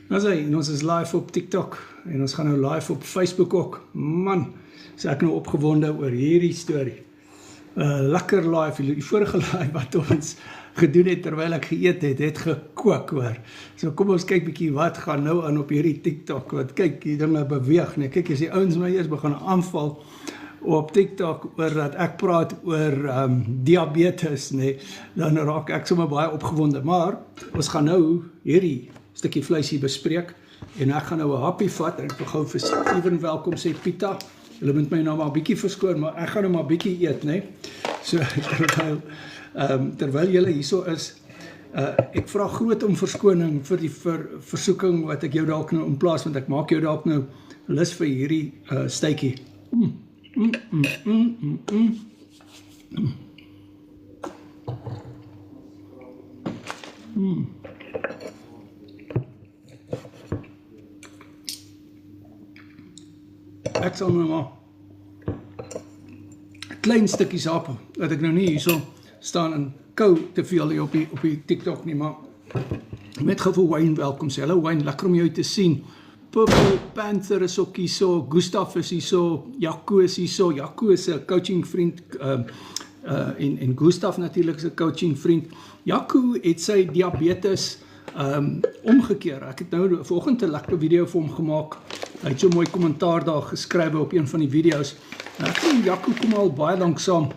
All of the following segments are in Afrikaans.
Nou sê, en ons is live op TikTok en ons gaan nou live op Facebook ook. Man, is ek nou opgewonde oor hierdie storie. Lekker live, die vorige live wat ons gedoen het terwyl ek geëet het gekook hoor. So kom ons kyk bietjie wat gaan nou aan op hierdie TikTok, want kyk, die dinge beweeg, nee. Kyk, as die ouens my eers begin aanval op TikTok oor dat ek praat oor diabetes, nee, dan raak ek sommer baie opgewonde, maar ons gaan nou hierdie stukkie vleisie bespreek, en ek gaan nou 'n happie vat, en ek wil gou vir Steven welkom sê, Pieter, julle moet my nou maar 'n bietjie verskoon, maar ek gaan nou maar 'n bietjie eet, nee, so terwyl julle hierso is, ek vra groot om verskoning vir die versoeking wat ek jou dalk nou in plaas, want ek maak jou dalk nou lus vir hierdie stytjie. Ek sal nou maar 'n klein stukkie sap, dat ek nou nie hierso staan en kou te veel hier op die TikTok nie, maar met gou vir Wayne welkom sê. Hallo Wayne, lekker om jou te sien. Purple Panther is ook hierso, Gustav is hierso, Jaco is hierso, Jaco is 'n coaching vriend, en Gustav natuurlik is 'n coaching vriend. Jaco het sy diabetes omgekeer. Ek het nou vanoggend 'n lekker video vir hom gemaak. Hy het so mooi kommentaar daar geskrywe op een van die video's. Ek en Jaco kom al baie lank saam.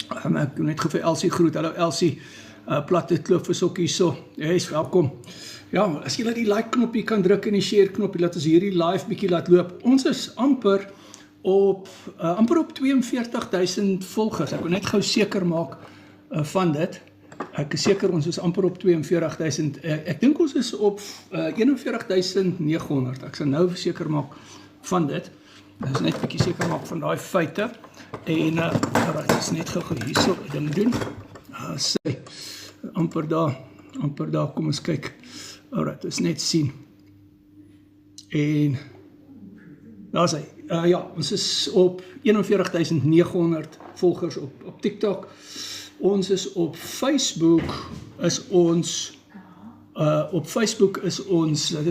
Ek net gou vir Elsie groet. Hallo Elsie, Platte Kloof is ook hierso. Yes, welkom. Ja, as jy die like knoppie kan druk en die share knoppie, laat ons hierdie live bietjie laat loop. Ons is amper op 42.000 volgers. Ek wil net gou seker maak van dit. Ek is seker ons is amper op 42.000. Ek dink ons is op 41.900. Ek sal nou seker maak van dit. Dis net 'n bietjie seker maak van daai feite. En dit is net gou hierso ding doen. Sê amper daar, kom ons kyk. Alright, ons net sien. En daar is hy. Ja, ons is op 41.900 volgers op TikTok. Ons is op Facebook,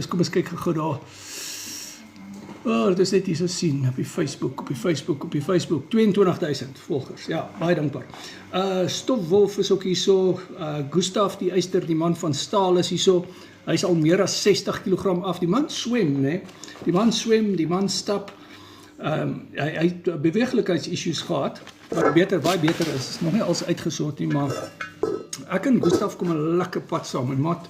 kom ons kyk gou daar. Dit is net hier so sien, op die Facebook, 22.000 volgers, ja, baie dankbaar. Stofwolf is ook hierso, Gustav, die eyster, die man van staal is hierso, hy is al meer as 60 kg af, die man swem, nee, die man stap, hy het beweeglikheidsissues gehad, wat baie beter is nog nie als uitgesort nie, maar ek en Gustav kom 'n lekker pad saam, en maat,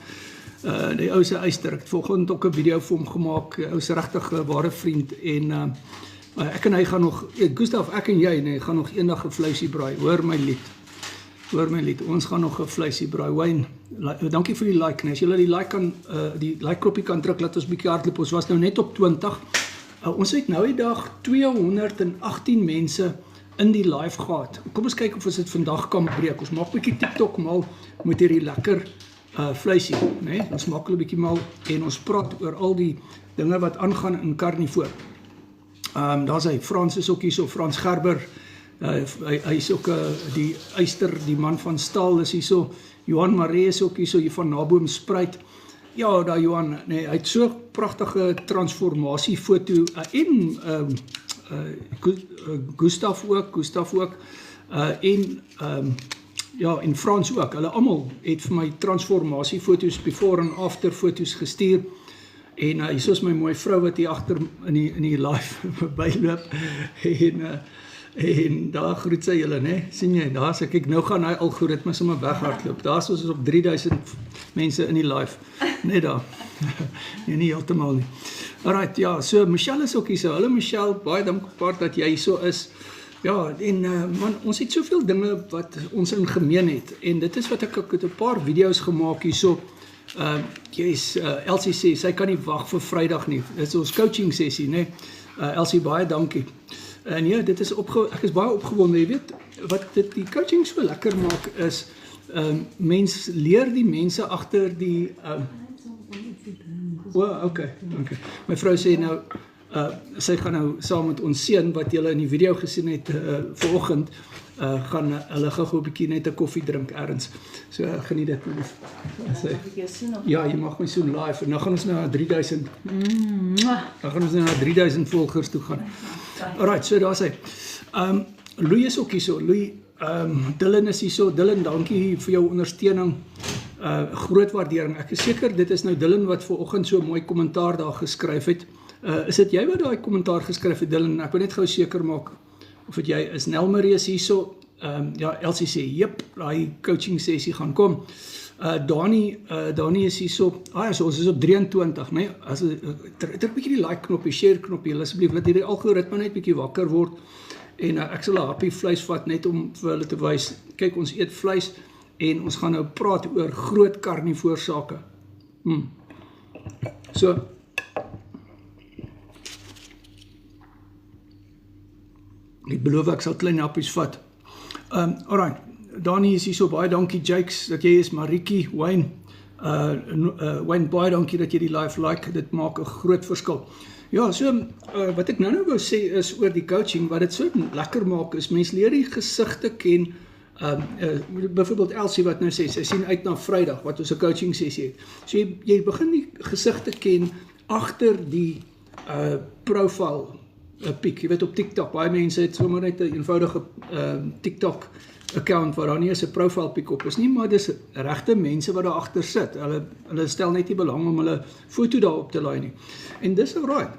die ou se eyster, ek het vanoggend ook 'n video vir hom gemaak, ou se regtig ware vriend, en ek en hy gaan nog, Gustav, ek en jy, nee, gaan nog eendag 'n vleisie braai, hoor my lied, ons gaan nog 'n vleisie braai. Wayne, dankie vir die like, nee, as julle die like knoppie kan druk, laat ons bietjie hardloop, ons was nou net op 20, ons het nou die dag 218 mense in die live gehad. Kom ons kyk of ons dit vandag kan breek. Ons maak 'n bietjie TikTok mal met hierdie lekker vleisie, nee? Ons maak 'n bietjie mal en ons praat oor al die dinge wat aangaan in Carnivore. Daar's hy, Frans is ook hierso, Frans Gerber, hy is ook die eyster, die man van staal is hierso, Johan Maree is ook hierso, hier van Naboomspruit. Ja, daar Johan, nee, hy het so pragtige transformasiefoto, en Gustav ook, en Frans ook, hulle almal het vir my transformasiefoto's, before en after foto's gestuur, en hier is my mooi vrou wat hier agter in die live byloop, en daar groet sy julle, nee, sien jy, daar sê, kyk, nou gaan hy algoritme sommer weghardloop, daar is ons op 3000 mense in die live, net daar, nee, nie heeltemal nie. Alright, ja, so Michelle is ook hier so, hallo Michelle, baie dankbaar dat jy so is. Ja, en man, ons het soveel dinge wat ons in gemeen het, en dit is wat ek het 'n paar video's gemaak hier so. Elsie sê, sy kan nie wag vir Vrydag nie, dit is ons coaching sessie, nee. Elsie, baie dankie. En ja, ek is baie opgewonde, jy weet, wat dit die coaching so lekker maak is, mens leer die mense agter die, okay. My vrou sê nou, sy gaan nou saam met ons seun, wat julle in die video gesien het vanoggend, gaan hulle gou 'n bietjie net 'n koffie drink ergens. So geniet dit my lief. Ja, jy mag my soen live en dan gaan ons nou na 3000. Dan gaan ons nou na 3000 volgers toe gaan. Alright, so daar's hy. Louis is ook hier so. Louis, Dylan is hier so. Dylan, dankie vir jou ondersteuning. Groot waardering. Ek is seker dit is nou Dylan wat vanoggend so 'n mooi kommentaar daar geskryf het. Is dit jy wat daai kommentaar geskryf het, Dylan? Ek wil net gou seker maak of dit jy is. Nelmarie is hier so. Ja, Elsie sê, jep, daai coaching sessie gaan kom. Dani is hier so. So ons is op 23, né? Druk bietjie die like knoppie, share knoppie, asseblief, laat hierdie algoritme net bietjie wakker word. En ek sal 'n happie vleis vat net om vir hulle te wys. Kyk, ons eet vleis en ons gaan nou praat oor groot karnivoor sake. So ek beloof ek sal klein happies vat. Alright, Dani is hier so, baie dankie Jakes dat jy is, Marikie, Wayne, Wayne, baie dankie dat jy die live like, dit maak 'n groot verskil. Ja, so wat ek nou wou sê is oor die coaching, wat dit so lekker maak is, mens leer die gesigte ken. Byvoorbeeld Elsie wat nou sê, sy sien uit na Vrydag wat ons 'n coaching sessie het. So jy begin die gesigte ken agter die profile piek. Jy weet op TikTok, baie mense het sommer net 'n eenvoudige TikTok account waar daar nie eens 'n profile piek op is nie, maar dis regte mense wat daar agter sit. Hulle stel net nie belang om hulle foto daar op te laai nie. En dis alright.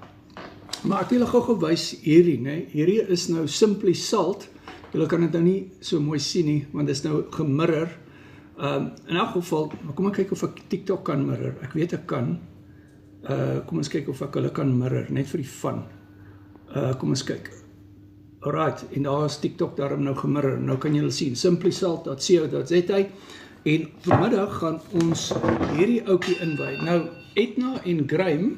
Maar ek wil julle gou wys hierdie, né? Hierdie is nou Simply Salt. Julle kan dit nou nie so mooi sien nie, want dit is nou gemirror. In elk geval, kom ek kyk of ek TikTok kan mirror. Ek weet ek kan. Kom ons kyk of ek hulle kan mirror, net vir die fun. Kom ons kyk. Alright, en daar is TikTok daarom nou gemirror. Nou kan julle sien, simplysalt.co.za. En vanmiddag gaan ons hierdie ouetjie inwy. Nou, Edna en Graham,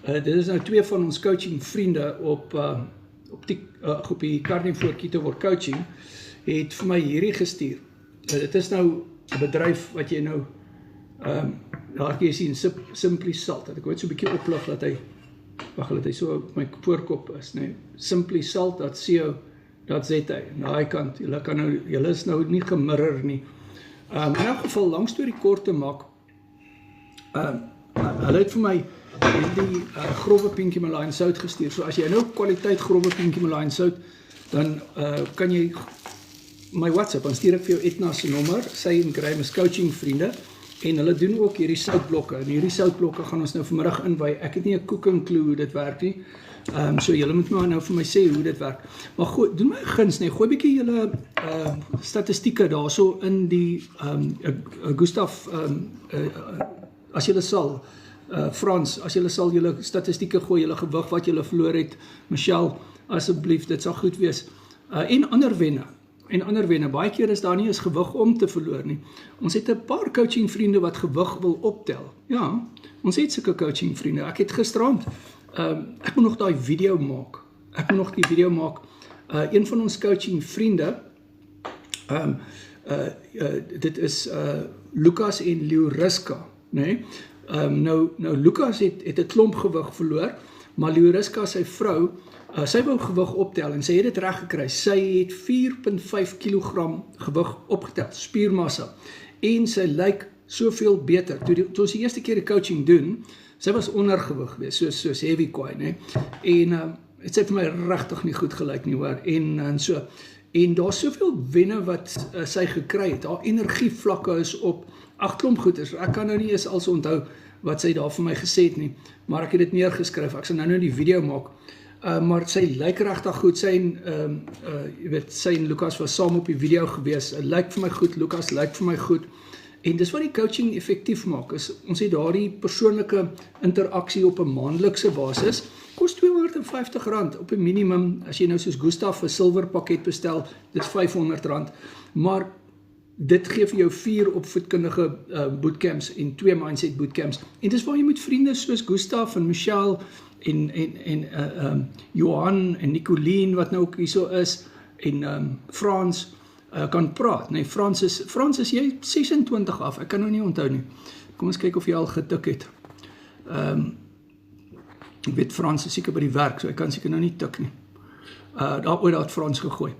dit is nou twee van ons coaching vriende op die Carnivore Keto Coaching, het vir my hierdie gestuur. Dit is nou 'n bedryf wat jy nou, daar kan jy sien, Simply Salt. Ek wil so 'n bietjie oplig dat hy, dat hy so op my voorkop is, nee. simplysalt.co.za. Daai kant, julle is nou nie gemirror nie. In elk geval, lang storie kort te maak, hulle het vir my die grove Pinkie Malayan sout gestuur. So as jy nou kwaliteit grove Pinkie Malayan sout, dan kan jy my WhatsApp, dan stuur ek vir jou Edna se nommer, sy en Graham is coaching vriende, en hulle doen ook hierdie soutblokke, en hierdie soutblokke gaan ons nou vanmiddag inwy. Ek het nie 'n cooking clue hoe dit werk nie, so julle moet maar nou vir my sê hoe dit werk. Maar goed, doen my 'n guns, nee, gooi bietjie julle statistieke daarso in die Gustav, as julle sal, Frans, as julle sal julle statistieke gooi, julle gewig wat julle verloor het, Michelle, asseblief, dit sal goed wees. En ander wenne. Baie keer is daar nie eens gewig om te verloor nie. Ons het 'n paar coaching vriende wat gewig wil optel. Ja, ons het sulke coaching vriende. Ek het gisterand, ek moet nog daai video maak. Een van ons coaching vriende, dit is Lucas en Leoriska, nee. Nou Lucas het 'n klomp gewig verloor, maar Leoriska, sy vrou, sy wou gewig optel en sy het dit reg gekry. Sy het 4.5 kg gewig opgetel, spiermassa, en sy lyk soveel beter. Toe ons die eerste keer die coaching doen, sy was ondergewig geweest, soos heavy kwaai, né? En het sy vir my regtig nie goed gelyk nie, hoor. En daar's soveel wenne wat sy gekry het. Haar energievlakke is op 8 klomp goeders. Ek kan nou nie eens als onthou wat sy daar vir my gesê het nie, maar ek het dit neergeskryf. Ek sal nou die video maak. Maar sy lyk regtig goed. Sy en Lucas was saam op die video gewees. Lyk vir my goed, Lucas lyk vir my goed. En dis wat die coaching effektief maak, is ons het daardie persoonlike interaksie op 'n maandelikse basis. Kost R250 op 'n minimum. As jy nou soos Gustav 'n silwer pakket bestel, dit is R500. Maar dit gee vir jou 4 opvoedkundige bootcamps en 2 mindset bootcamps. En dis waar jy met vriende soos Gustav en Michelle en Johan en Nicoline wat nou ook hierso is, en Frans kan praat. Nee, Frans is jy 26 af, ek kan nou nie onthou nie. Kom ons kyk of jy al getik het. Ek weet Frans is seker by die werk, so ek kan seker nou nie tik nie. Daar ooit daar het Frans gegooi.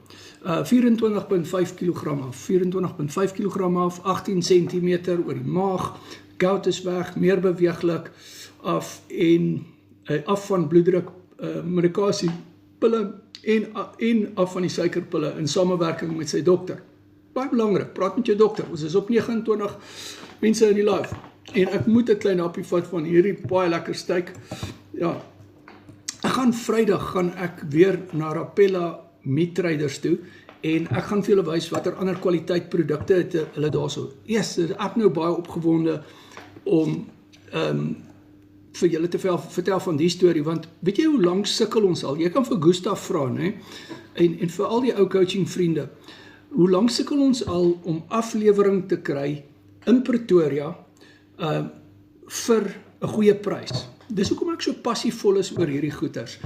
24,5 kg af, 24,5 kg af, 18 cm oor die maag, gout is weg, meer beweeglik af en af van bloeddruk, medikasie, pille en af van die suikerpille in samewerking met sy dokter. Baie belangrik, praat met jou dokter. Ons is op 29 mense in die live en ek moet 'n klein happie vat van hierdie baie lekker steak. Ja, Vrydag gaan ek weer na Rapella Meat Traders toe en ek gaan vir julle wys watter ander kwaliteit produkte het hulle daarso. Yes, ek nou baie opgewonde om vir julle te vertel van die storie, want weet jy hoe lank sukkel ons al? Jy kan vir Gustav vra, né? En vir al die ou coaching vriende, hoe lank sukkel ons al om aflewering te kry in Pretoria vir 'n goeie prys? Dis hoekom ek so passievol is oor hierdie goeders.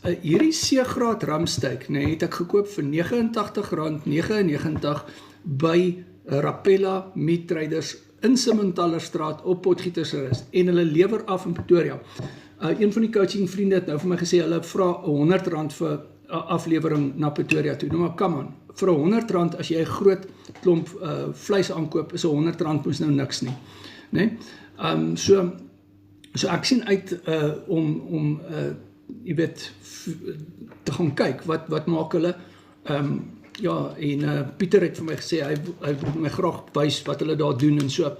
Hierdie C-graad ramsteak, nee, het ek gekoop vir R89,99 by Rapella Meat Traders in Simmentallerstraat op Potgietersrus en hulle lewer af in Pretoria. Een van die coaching vriende het nou vir my gesê, hulle vra R100 vir aflewering na Pretoria toe. Nou maar, come on, vir R100 as jy 'n groot klomp vleis aankoop, is R100 moes nou niks nie. Nee? So ek sien uit om jy weet, te gaan kyk, wat maak hulle. Ja, en Pieter het vir my gesê, hy wil my graag wys wat hulle daar doen en so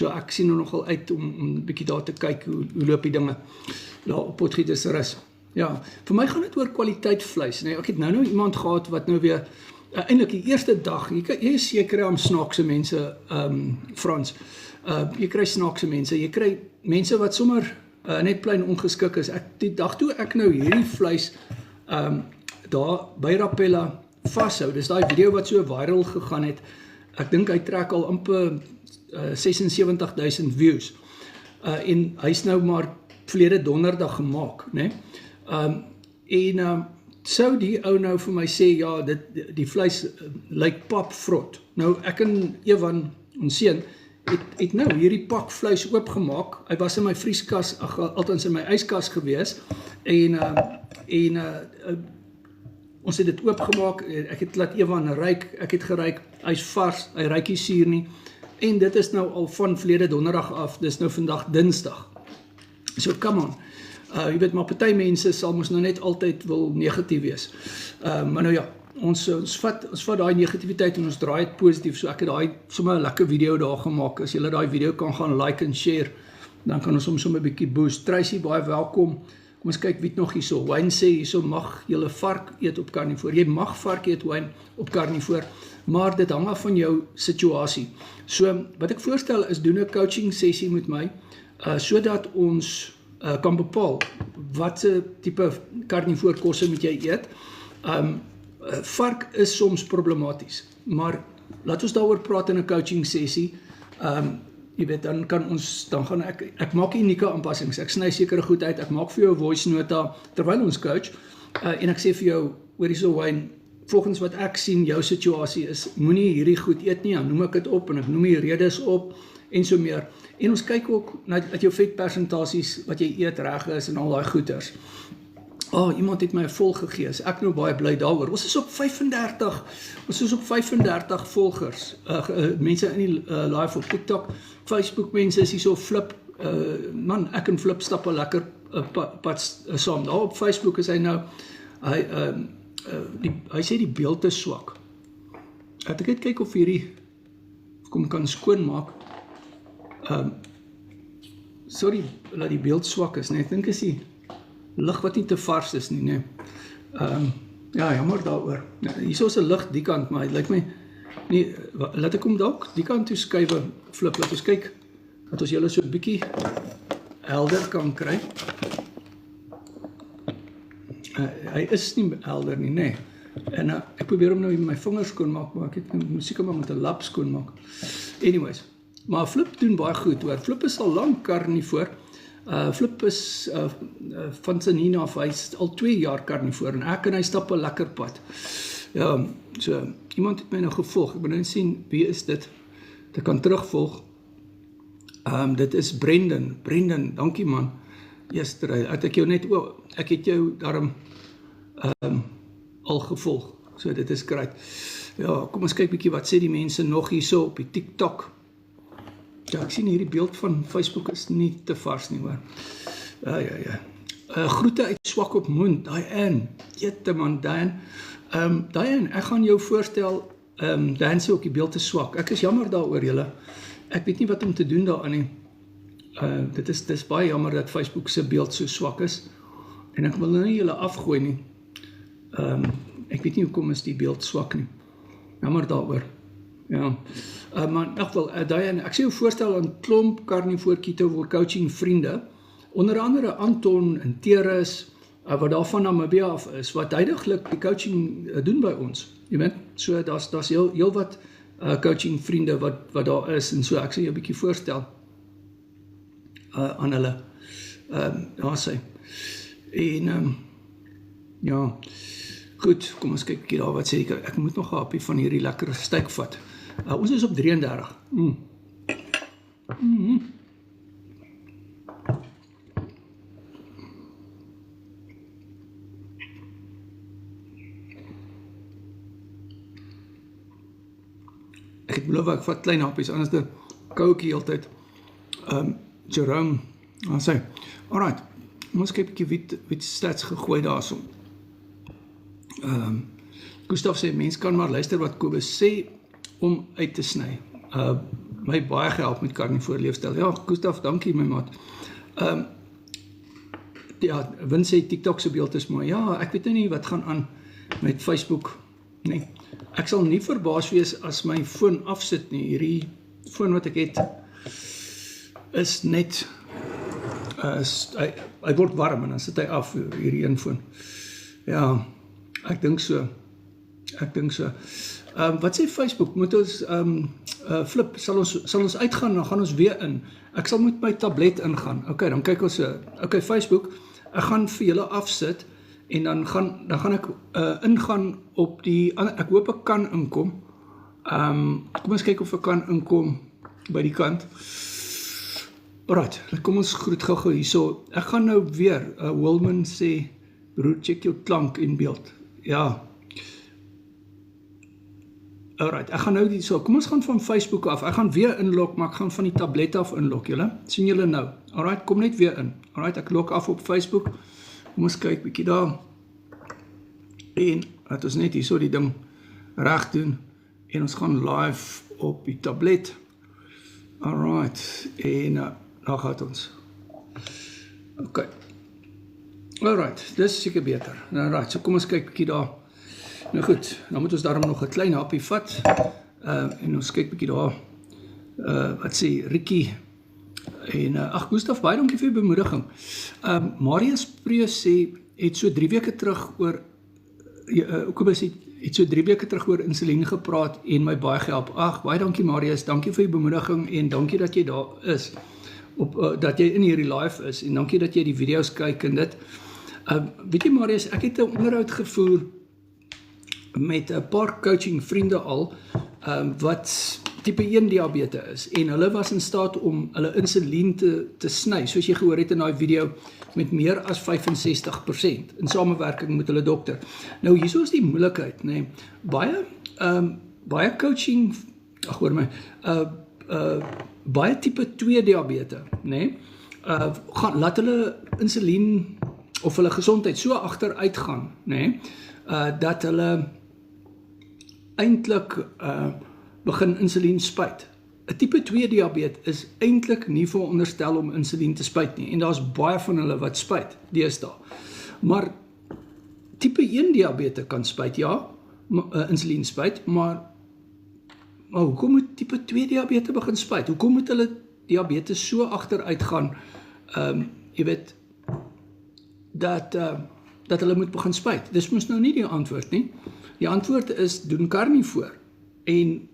ek sien er nogal uit om 'n bietjie daar te kyk, hoe loop die dinge daar op Potgietersrus. Ja, vir my gaan dit oor kwaliteit vleis, nee, ek het nou iemand gehad wat nou weer, eintlik die eerste dag, jy kry om snaakse mense, Frans, jy kry snaakse mense, jy kry mense wat sommer net plein ongeskik is. Die dag toe ek nou hierdie vleis daar by Rapella vashou, dis daai video wat so viral gegaan het, ek dink hy trek al amper 76,000 views, en hy's nou maar verlede donderdag gemaak, né? Sou die ou nou vir my sê, ja, die vleis lyk papvrot. Nou, ek en Evan, ons seun, het nou hierdie pak vleis oopgemaak. Hy was in my vrieskas, althans in my yskas gewees, en ons het dit oopgemaak, ek het laat Evan ruik, ek het geruik, hy's vars, hy ruik nie suur nie, en dit is nou al van verlede donderdag af, dis nou vandag Dinsdag. So, come on. Jy weet, maar party mense sal mos nou net altyd wil negatief wees. Maar nou ja, ons vat daai negativiteit en ons draai het positief, so ek het daai sommer 'n lekker video daar gemaak. As julle daai video kan gaan like en share, dan kan ons sommer 'n bietjie boost. Tracy, baie welkom. Kom ons kyk wie het nog hierso. Wayne sê hierso, mag julle vark eet op karnivoor. Jy mag vark eet, Wayne, op karnivoor, maar dit hang af van jou situasie. So, wat ek voorstel is, doen 'n coaching sessie met my, sodat ons kan bepaal wat se tipe karnivoor kosse moet jy eet. Vark is soms problematies, maar laat ons daaroor praat in 'n coaching sessie. Jy weet, dan gaan ek maak unieke aanpassings, ek sny sekere goed uit, ek maak vir jou 'n voice nota terwyl ons coach, en ek sê vir jou, hoor hierso Wayne, volgens wat ek sien, jou situasie is, moenie hierdie goed eet nie, dan noem ek dit op, en ek noem die redes op, en so meer. En ons kyk ook na jou vetpersentasies, wat jy eet reg is, en al daai goeders. Iemand het my 'n volg gegee, ek nou baie bly daaroor. Ons is op 35 volgers, mense in die live op TikTok, Facebook mense is hier so Flip, man, ek en Flip stap 'n lekker pad saam. Daar op Facebook is hy nou, hy sê die beeld is swak. Ek net kyk of kom kan skoonmaak. Sorry, dat die beeld swak is, nee, ek dink is die lig wat nie te vars is nie, nee. Ja, jammer daaroor. Hierso is 'n lig die kant, maar het lyk my nie, laat ek hom dalk die kant toe skuif, Flip, laat ons kyk, dat ons julle so 'n bietjie helder kan kry. Hy is nie helder nie, nee. En ek probeer hom nou met my vingers skoonmaak, maar ek het seker maar met 'n lap skoonmaak. Anyways, maar Flip doen baie goed, hoor. Flip is al lank karnivoor. Flip is van sy Nina af, hy is al 2 jaar karnivoor, en ek en hy stap 'n lekker pad. Ja, so, iemand het my nou gevolg, ek moet nou sien, wie is dit? Dit kan terugvolg. Dit is Brendan, dankie man. Yesterday, ek het jou net, ek het jou daarom al gevolg. So dit is great. Ja, kom ons kyk bietjie wat sê die mense nog hierso op die TikTok. Ja, ek sien hierdie beeld van Facebook is nie te vars nie, hoor. Ja. Groete uit Swakopmund, Diane. Jette man, Diane. Diane, ek gaan jou voorstel, Diane sê ook die beeld is swak. Ek is jammer daaroor julle. Ek weet nie wat om te doen daaraan nie. Dit is baie jammer dat Facebook se beeld so swak is. En ek wil nou nie julle afgooi nie. Ek weet nie hoekom is die beeld swak nie. Jammer daaroor. Ja. Maar in elk geval, Diane, ek sê jou voorstel aan klomp Carnivore Keto Coaching vriende, onder andere Anton en Teres, wat daar van Namibia af is, wat huidiglik die coaching doen by ons. Jy weet, so daar's heel wat coaching vriende wat daar is, en so ek sê jou 'n bietjie voorstel aan hulle. Daar sê. En ja, goed, kom ons kyk bietjie daar wat sê ek moet nog 'n happie van hierdie lekker steak vat. Ons is op 33. Ek beloof ek vat klein happies, anders dan kou ek die hele tyd. Jerome, sê, alright, ons kyk 'n bietjie wie stats gegooi daarso. Gustav sê, mens kan maar luister wat Kobus sê om uit te sny. My baie gehelp met Carnivore leefstyl. Ja, Gustav, dankie my maat. Ja, Win sê TikTok se beeld is mooi. Ja, ek weet nou nie wat gaan aan met Facebook nie. Ek sal nie verbaas wees as my foon afsit nie. Hierdie foon wat ek het is net hy word warm en dan sit hy af, hierdie een foon. Ja, ek dink so. Wat sê Facebook? Moet ons Flip, sal ons uitgaan, dan gaan ons weer in. Ek sal met my tablet ingaan. Okay, dan kyk ons okay, Facebook, ek gaan vir julle afsit en dan gaan ek ingaan op die ek hoop ek kan inkom. Kom ons kyk of ek kan inkom by die kant. Alright, kom ons groet gou hierso. Ek gaan nou weer, Wilman sê, broer, check jou klank en beeld. Ja. Alright, ek gaan nou hierso. Kom ons gaan van Facebook af. Ek gaan weer inlog, maar ek gaan van die tablet af inlog, julle. Sien julle nou. Alright, kom net weer in. Alright, ek log af op Facebook. Kom ons kyk bietjie daar. En laat ons net hierso die ding reg doen en ons gaan live op die tablet. Alright, en daar gaat ons. Okay. Alright, dis seker beter. Alright, so kom ons kyk bietjie daar. Nou goed, dan moet ons daarom nog 'n klein happie vat. En ons kyk bietjie daar. Wat sê Ricky? En ag Gustav, baie dankie vir die bemoediging. Marius Preus sê het so 3 weke terug oor Kobus het so 3 weke terug oor insulien gepraat en my baie gehelp. Ag, baie dankie Marius, dankie vir die bemoediging en dankie dat jy daar is. Dat jy in hierdie live is en dankie dat jy die video's kyk en dit. Weet jy Marius, ek het 'n onderhoud gevoer met 'n paar coaching vriende al wat tipe 1 diabetes is en hulle was in staat om hulle insulien te sny, soos jy gehoor het in daai video, met meer as 65% in samewerking met hulle dokter. Nou hierso is die moeilikheid, nê. Baie coaching, ag hoor my, baie tipe 2 diabetes, nê, laat hulle insulien of hulle gesondheid so agteruit gaan, nê, dat hulle eintlik begin insulien spuit. 'n Tipe 2 diabetes is eintlik nie veronderstel om insulien te spuit nie en daar's baie van hulle wat spuit deesdae. Maar tipe 1 diabetes kan spuit, ja, insulien spuit, maar hoekom moet tipe 2 diabetes begin spuit? Hoekom moet hulle diabetes so agteruit gaan? Jy weet dat hulle moet begin spuit. Dis mos nou nie die antwoord nie. Die antwoord is doen Carnivore en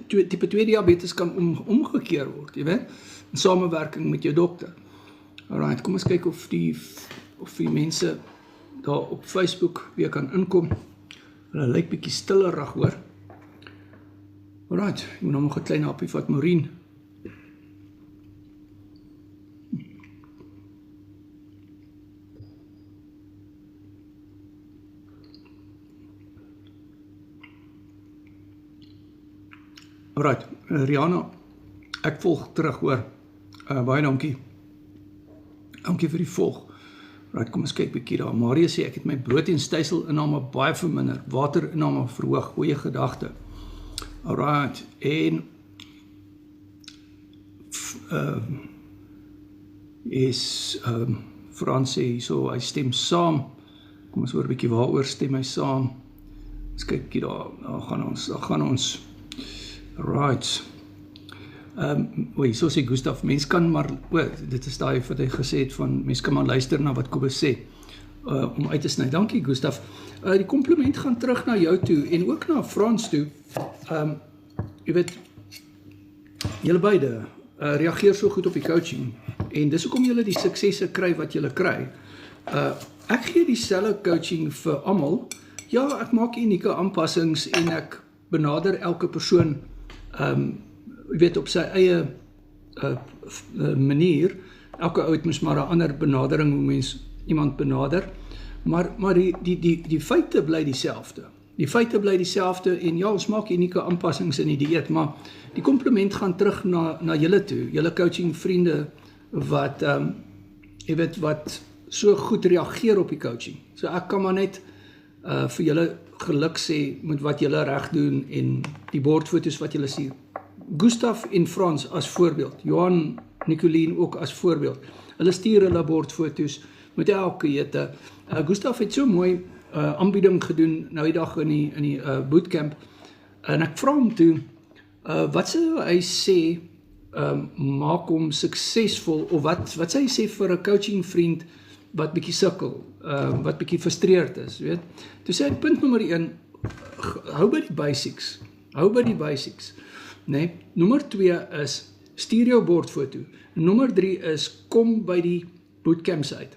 tipe 2 diabetes kan omgekeer word, jy weet, in samewerking met jou dokter. Alright, kom ons kyk of die mense daar op Facebook weer kan inkom. Hulle lyk bietjie stillerig, hoor. Alright, ek moet nou nog 'n klein happie vat, Maureen. Alright, Rihanna, ek volg terug hoor. Baie dankie. Dankie vir die volg. Alright, kom ons kyk bietjie daar. Marie sê, ek het my brood en styselinname baie verminder, waterinname verhoog, goeie gedagte. Alright, en Frans sê hierso, hy stem saam. Kom ons hoor 'n bietjie waaroor stem hy saam. Ons kyk bietjie daar gaan ons. Right. So sê Gustaf, mens kan maar, dit is daai wat hy gesê het van, mens kan maar luister na wat Kobus sê, om uit te sny. Dankie Gustaf. Die compliment gaan terug na jou toe, en ook na Frans toe. Jy weet, julle beide reageer so goed op die coaching, en dis hoekom julle die suksesse kry wat julle kry. Ek gee dieselfde coaching vir almal. Ja, ek maak unieke aanpassings, en ek benader elke persoon, jy weet, op sy eie manier. Elke ou het mos maar 'n ander benadering hoe mens iemand benader, maar die feite bly dieselfde. Die feite bly dieselfde, en ja, ons maak unieke aanpassings in die dieet, maar die compliment gaan terug na julle toe, julle coaching vriende wat jy weet, wat so goed reageer op die coaching. So ek kan maar net vir julle geluk sê met wat julle reg doen en die bordfoto's wat julle sien. Gustaf en Frans as voorbeeld, Johan, Nicolien ook as voorbeeld. Hulle stuur hulle bordfoto's met elke ete. Gustaf het so mooi aanbieding gedoen nou die dag in die bootcamp, en ek vra hom toe, wat sou hy sê maak hom suksesvol, of wat sou hy sê vir 'n coaching vriend wat bietjie sukkel, wat bietjie frustreerd is, weet. Toe sê hy, punt nommer 1, hou by die basics, nee. Nommer 2 is, stuur jou bordfoto. Nommer 3 is, kom by die bootcamps uit.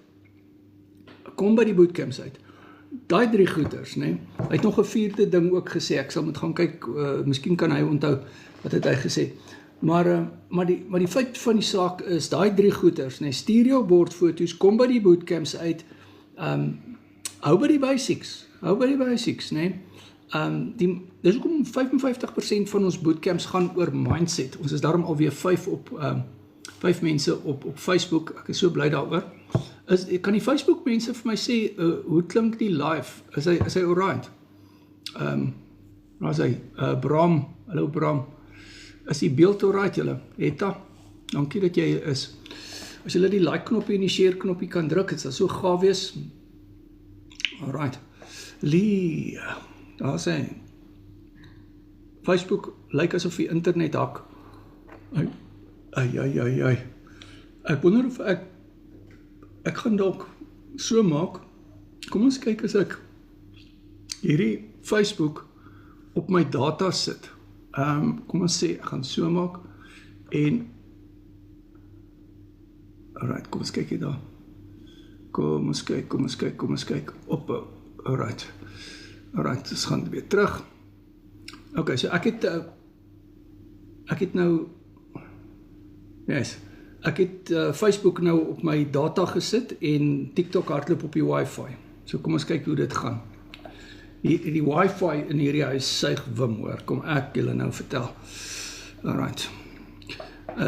Daai 3 goeters, nee. Hy het nog 'n 4de ding ook gesê, ek sal moet gaan kyk, miskien kan hy onthou, wat het hy gesê. Maar die feit van die saak is, daai 3 goeters, nee, stuur jou bordfoto's, kom by die bootcamps uit, hou by die basics, nee. Dis ook om 55% van ons bootcamps gaan oor mindset. Ons is daarom alweer 5 mense op Facebook, ek is so bly daaroor. Kan die Facebook mense vir my sê, hoe klink die live? Is hy alright? Waar is hy? Bram, hallo Bram. Is die beeld alright julle? Etta, dankie dat jy is. As julle die like knoppie en die share knoppie kan druk, het sal so gaaf wees. Alright. Lee, daar is hy. Facebook lyk asof die internet hak. Ai. Ek wonder of ek gaan dalk so maak. Kom ons kyk as ek hierdie Facebook op my data sit. Kom ons sê, ek gaan so maak, en alright, kom ons kyk hier daar. Kom ons kyk, alright, ons gaan weer terug. Ok, so ek het nou, yes, ek het Facebook nou op my data gesit, en TikTok hardloop op die wifi. So kom ons kyk hoe dit gaan. Die wifi in hierdie huis suig wim hoor, kom ek julle nou vertel. Alright.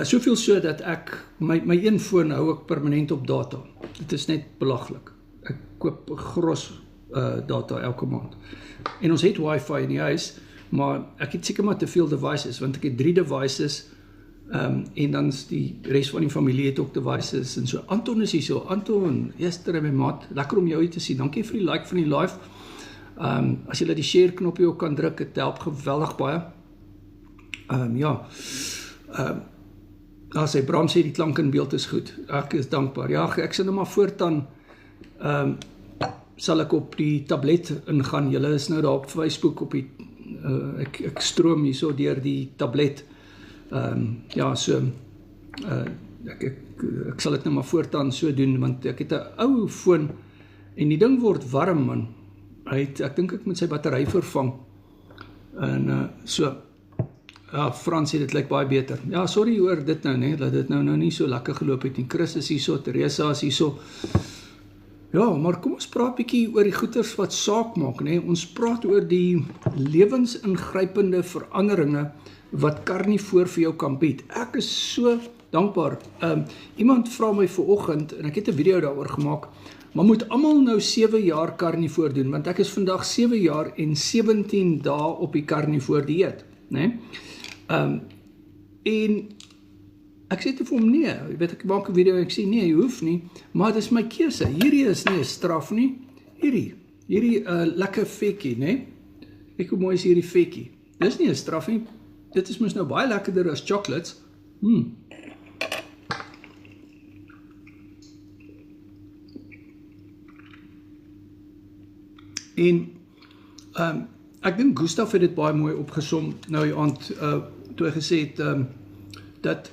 Soveel so dat ek, my een foon hou ek permanent op data. Dit is net belaglik. Ek koop gros data elke maand. En ons het wifi in die huis, maar ek het seker maar te veel devices, want ek het 3 devices, en dan is die rest van die familie het ook devices, en so. Anton is hier so, Anton, Esther en my maat, lekker om jou hier te sien, dankie vir die like van die live. As jy die share knoppie ook kan druk, het help geweldig baie. As hy Bram sê die klank in beeld is goed, ek is dankbaar. Ja, ek sal nou maar voortaan, sal ek op die tablet ingaan. Julle is nou daar op Facebook op die, ek stroom hier so deur die tablet. Ek sal dit nou maar voortaan so doen, want ek het 'n ou foon en die ding word warm man. Ek dink ek moet sy battery vervang. En ja, Frans sê dit lyk baie beter. Ja, sorry oor dit nou, nee, dat dit nou nie so lekker geloop het nie. Chris is hier so, Teresa is hier so. Ja, maar kom ons praat bietjie oor die goeters wat saak maak, né? Ons praat oor die lewensingrypende veranderinge wat Carnivore vir jou kan bied. Ek is so dankbaar. Iemand vra my vanoggend en ek het 'n video daaroor gemaak, maar moet almal nou 7 jaar Carnivore doen, want ek is vandag 7 jaar en 17 dae op die Carnivore dieet, né? En ek sê vir hom nee, jy weet, ek maak 'n video en ek sê nee, jy hoef nie, maar dit is my keuse. Hierdie is nie 'n straf nie. Hierdie lekker vetjie, né? Kyk hoe mooi is hierdie vetjie. Dis nie 'n straf nie. Dit is mos nou baie lekkerder as chocolates. En ek dink Gustav het dit baie mooi opgesom nou die aand, toe hy gesê het dat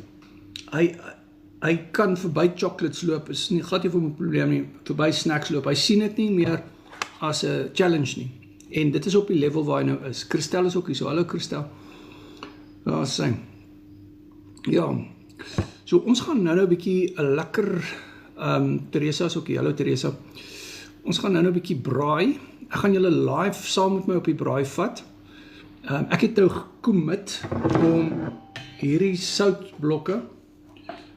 hy kan verby chocolates loop, is nie glad nie vir my probleem nie, verby snacks loop. Hy sien dit nie meer as 'n challenge nie. En dit is op die level waar hy nou is. Christel is ook hier so. Hallo Christel. Ja, sy. Ja. So ons gaan nou 'n bietjie 'n lekker Teresa is ook hier. Hallo Teresa. Ons gaan nou 'n bietjie braai. Ek gaan julle live saam met my op die braai vat. Ek het nou gecommit om hierdie soutblokke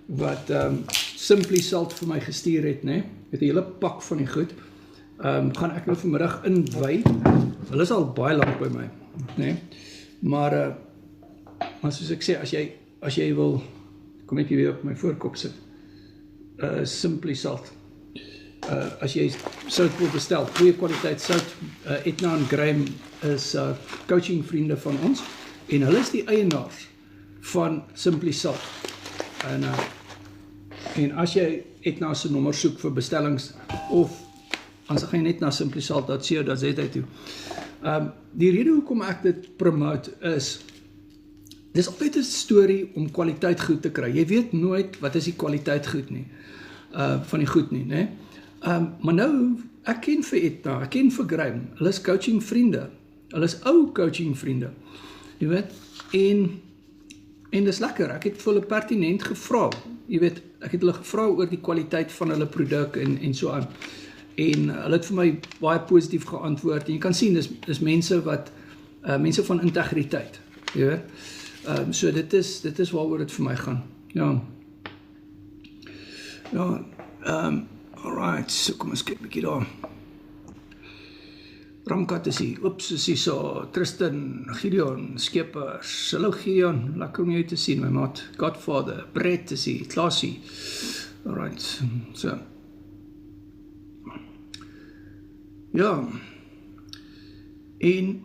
wat Simply Salt vir my gestuur het, né? Het 'n hele pak van die goed. Gaan ek nou vanmiddag inwy. Hulle is al baie lank by my, né? Maar soos ek sê, as jy wil, kom ek weer op my voorkop sit. Simply Salt. As jy sout wil bestel, goeie kwaliteit sout. Edna en Graham is coaching vriende van ons en hulle is die eienaars van Simply Salt. En as jy Edna se nommer soek vir bestellings of dan gaan jy net na simplysalt.co.za toe. Die rede hoekom ek dit promote is, dis altyd 'n storie om kwaliteit goed te kry. Jy weet nooit wat is die kwaliteit goed nie, van die goed nie, né? Maar nou, ek ken vir Edna, ek ken vir Graham, hulle is coaching vriende, hulle is ou coaching vriende, jy weet, en dis lekker, ek het vir hulle pertinent gevra, jy weet, ek het hulle gevra oor die kwaliteit van hulle produk en so aan, en hulle het vir my baie positief geantwoord, en jy kan sien, dis mense wat, mense van integriteit, jy weet, so dit is waaroor dit vir my gaan, ja, alright, so kom ons kyk 'n bietjie daar. Ramkat is hier, oeps, is hier so, Tristan, Gideon, Skeppers, hallo Gideon, lekker om jou te sien, my maat, Godfather, Brett is hier, Klaasie, alright, so. Ja, en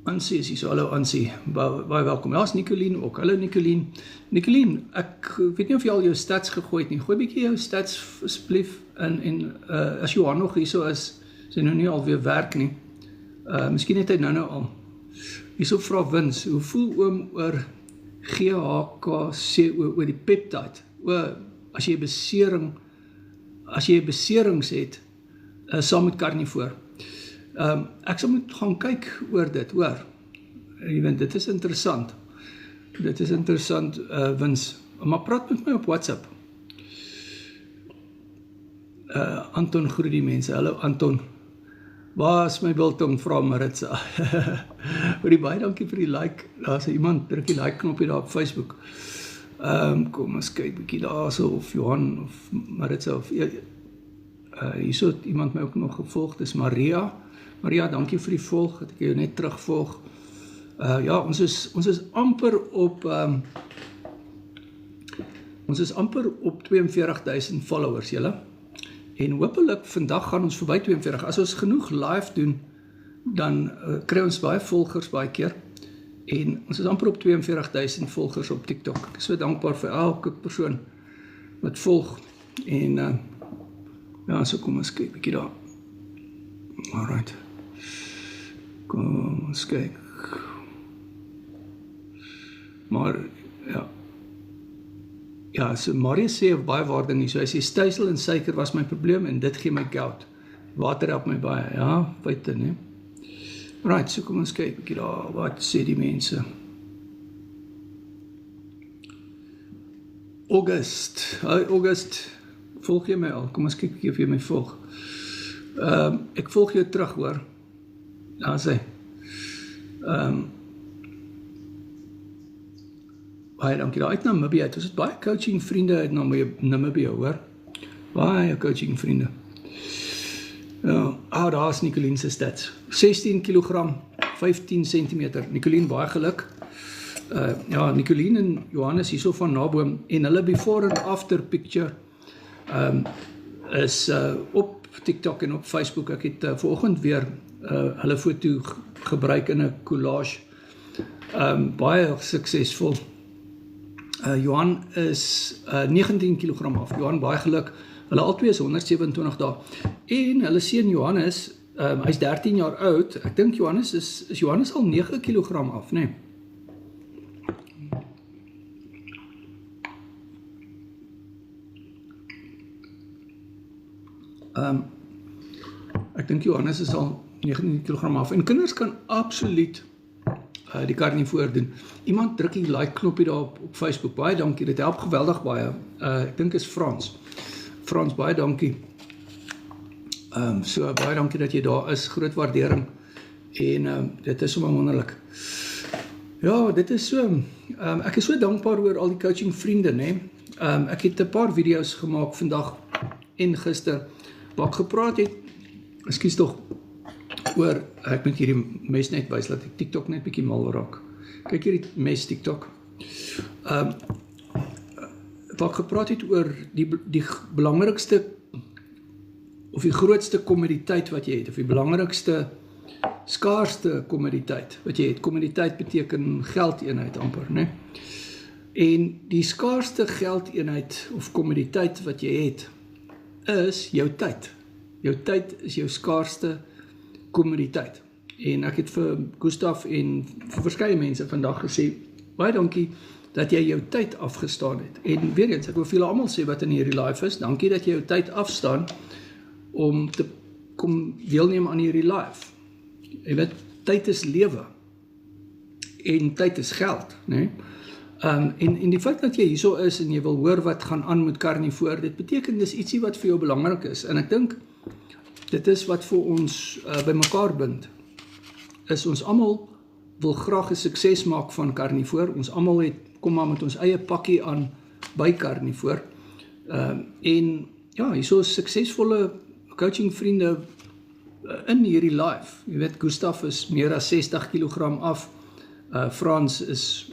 Ansie is hier so, hallo Ansie, baie welkom. Ja, is Nicolien ook, hallo Nicolien. Nicolien, ek weet nie of jy al jou stats gegooi het nie, gooi bietjie jou stats asseblief, en as Johan nog hier so is, sy nou nie alweer werk nie, miskien het hy nou al. Hierso vra Wins, hoe voel oom oor GHKCO, oor die peptide, as jy beserings het, saam met Carnivore. Ek sal moet gaan kyk oor dit, hoor. Jy weet, dit is interessant. Dit is interessant, Wins. Maar praat met my op WhatsApp. Anton groet die mense. Hallo Anton. Waar is my biltong, vra Maritza? Hoorie, baie dankie vir die like. Daar is iemand, druk die like knopie daar op Facebook. Kom ons kyk bietjie daar so, of Johan, of Maritza, of hierso het iemand my ook nog gevolg, dis Maria. Maria, dankie vir die volg, het ek jou net terugvolg. Ja, ons is amper op 42,000 followers, julle. En hopelik vandag gaan ons verby 42. As ons genoeg live doen, dan kry ons baie volgers baie keer. En ons is amper op 42,000 volgers op TikTok. Ek is so dankbaar vir elke persoon wat volg. En ja, so kom ons kyk 'n bietjie daar. Alright. Kom ons kyk. Maar, ja, so Marius sê baie waarde nie, so hy sê, stysel en suiker was my probleem, en dit gee my gout. Water help my baie, ja, feite, ne? Right, so kom ons kyk, bietjie daar, wat sê die mense? August. Hi August, volg jy my al? Kom ons kyk of jy my volg. Ek volg jou terug hoor. Daar sê. Baie dankie. Daar uit Namibië uit. Ons het baie coaching vriende uit Namibië hoor. Baie coaching vriende. Ja, daar is Nicolien se stats. 16 kg, 15 cm. Nicolien, baie geluk. Ja, Nicolien en Johannes hierso van Naboom en hulle before and after picture is op TikTok en op Facebook. Ek het vanoggend weer hulle foto gebruik in 'n collage. Baie suksesvol. Johan is 19 kg af. Johan, baie geluk. Hulle albei is 127 dae. En hulle seun Johannes, hy's 13 jaar oud. Ek dink Johannes is Johannes al 9 kg af, né? Nee? Ek dink Johannes is al 19 kg af. En kinders kan absoluut die karnivoor doen. Iemand druk die like knoppie daar op Facebook. Baie dankie, dit help geweldig baie. Ek dink is Frans. Frans, baie dankie. So baie dankie dat jy daar is. Groot waardering. En dit is sommer wonderlik. Ja, dit is so. Ek is so dankbaar oor al die coaching vriende, né? Ek het 'n paar video's gemaak vandag en gister waar ek gepraat het. Ekskuus tog. Oor, ek moet hierdie mes net wys, laat ek TikTok net bietjie mal raak. Kyk hierdie mes TikTok. Wat gepraat het oor die belangrikste, of die grootste kommoditeit wat jy het, of die belangrikste, skaarste kommoditeit wat jy het. Kommoditeit beteken geldeenheid amper, né? En die skaarste geldeenheid, of kommoditeit wat jy het, is jou tyd. Jou tyd is jou skaarste kommoditeit. En ek het vir Gustaf en vir verskeie mense vandag gesê, baie dankie dat jy jou tyd afgestaan het. En weer eens, ek wil vir julle almal sê wat in hierdie live is, dankie dat jy jou tyd afstaan om te kom deelneem aan hierdie live. Jy weet, tyd is lewe. En tyd is geld, né? En die feit dat jy hierso is en jy wil hoor wat gaan aan met karnivoor, dit beteken dis ietsie wat vir jou belangrik is. En ek dink dit is wat vir ons by mekaar bind. Is ons almal wil graag 'n sukses maak van karnivoor. Ons almal kom maar met ons eie pakkie aan by karnivoor. En ja, hierso is suksesvolle coaching vriende in hierdie live. Jy weet, Gustaf is meer as 60 kg af. Frans is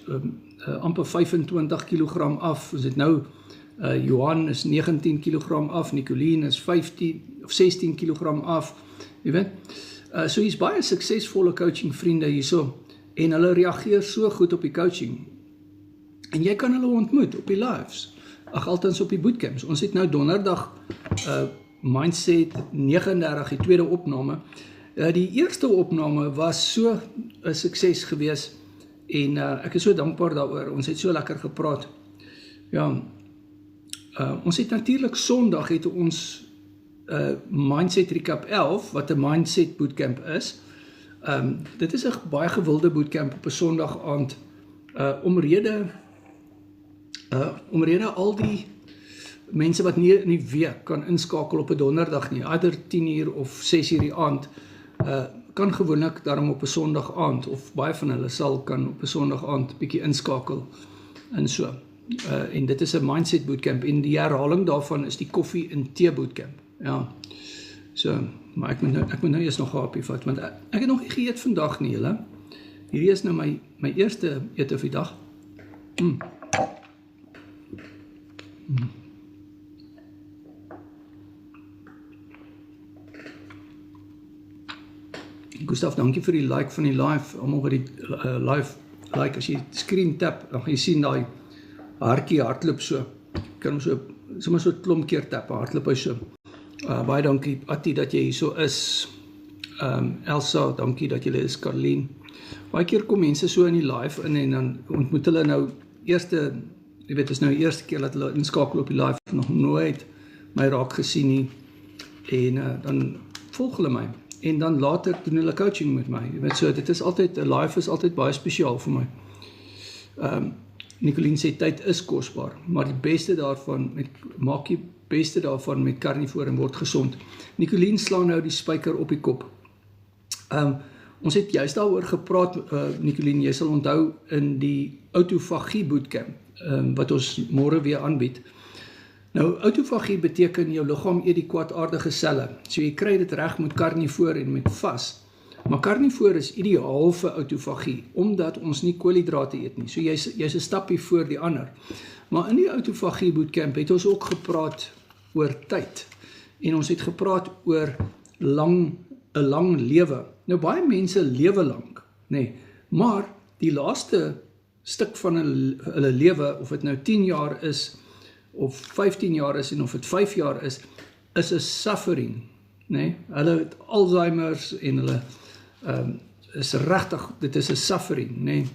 amper 25 kg af. Ons het nou Johan is 19 kg af, Nicolien is 15 of 16 kg af. Jy weet, so hier's baie suksesvolle coaching vriende hierso en hulle reageer so goed op die coaching. En jy kan hulle ontmoet op die lives. Althans op die bootcamps. Ons het nou donderdag Mindset 39, die tweede opname. Die eerste opname was so 'n sukses gewees en ek is so dankbaar daaroor. Ons het so lekker gepraat. Ja, ons het natuurlik Sondag het ons Mindset Recap 11 wat 'n Mindset bootcamp is. Dit is 'n baie gewilde bootcamp op 'n Sondag aand omrede al die mense wat nie in die week kan inskakel op 'n donderdag nie, either 10:00 of 6:00 die aand, kan gewoonlik daarom op 'n Sondag aand, of baie van hulle sal kan op 'n Sondag aand bietjie inskakel en so. En dit is 'n Mindset bootcamp en die herhaling daarvan is die koffie en tee bootcamp. Ja. So, maar ek moet nou eers nog 'n hapie vat want ek het nog nie geëet vandag nie, julle. Hierdie is nou my eerste ete vir die dag. Gustaf, dankie vir die like van die live. Almal wat die live like, as jy screen tap, dan gaan jy sien daai hartjie hardloop so. Kan hom sommer so 'n klomp keer tap, hardloop hy so. Baie dankie Atti dat jy hierso is. Elsa, dankie dat jy is. Carlien. Baie keer kom mense so in die live in en dan ontmoet hulle nou jy weet, is nou die eerste keer dat hulle inskakel op die live, nog nooit my raak gesien nie. En dan volg hulle my. En dan later doen hulle coaching met my. Jy weet so, dit is altyd, 'n live is altyd baie spesiaal vir my. Nicoline sê tyd is kosbaar, maar die beste daarvan, maak die beste daarvan met karnivoor en word gesond. Nicoline slaan nou die spyker op die kop. Ons het juist daaroor gepraat, Nicoline, jy sal onthou in die autofagie bootcamp, wat ons môre weer aanbied. Nou, autofagie beteken jou liggaam eet die kwaadaardige selle. So jy kry dit reg met karnivoor en met vas. Maar karnivoor is ideaal vir autofagie, omdat ons nie koolhidrate eet nie. So jy's 'n stapie voor die ander. Maar in die autofagie bootcamp het ons ook gepraat oor tyd. En ons het gepraat oor 'n lang lewe. Nou baie mense lewe lank, nê. Maar die laaste stuk van hulle lewe, of dit nou 10 jaar is, of 15 jaar is en of dit 5 jaar is 'n suffering, nê. Hulle het Alzheimer's en hulle is regtig, dit is 'n suffering, nê.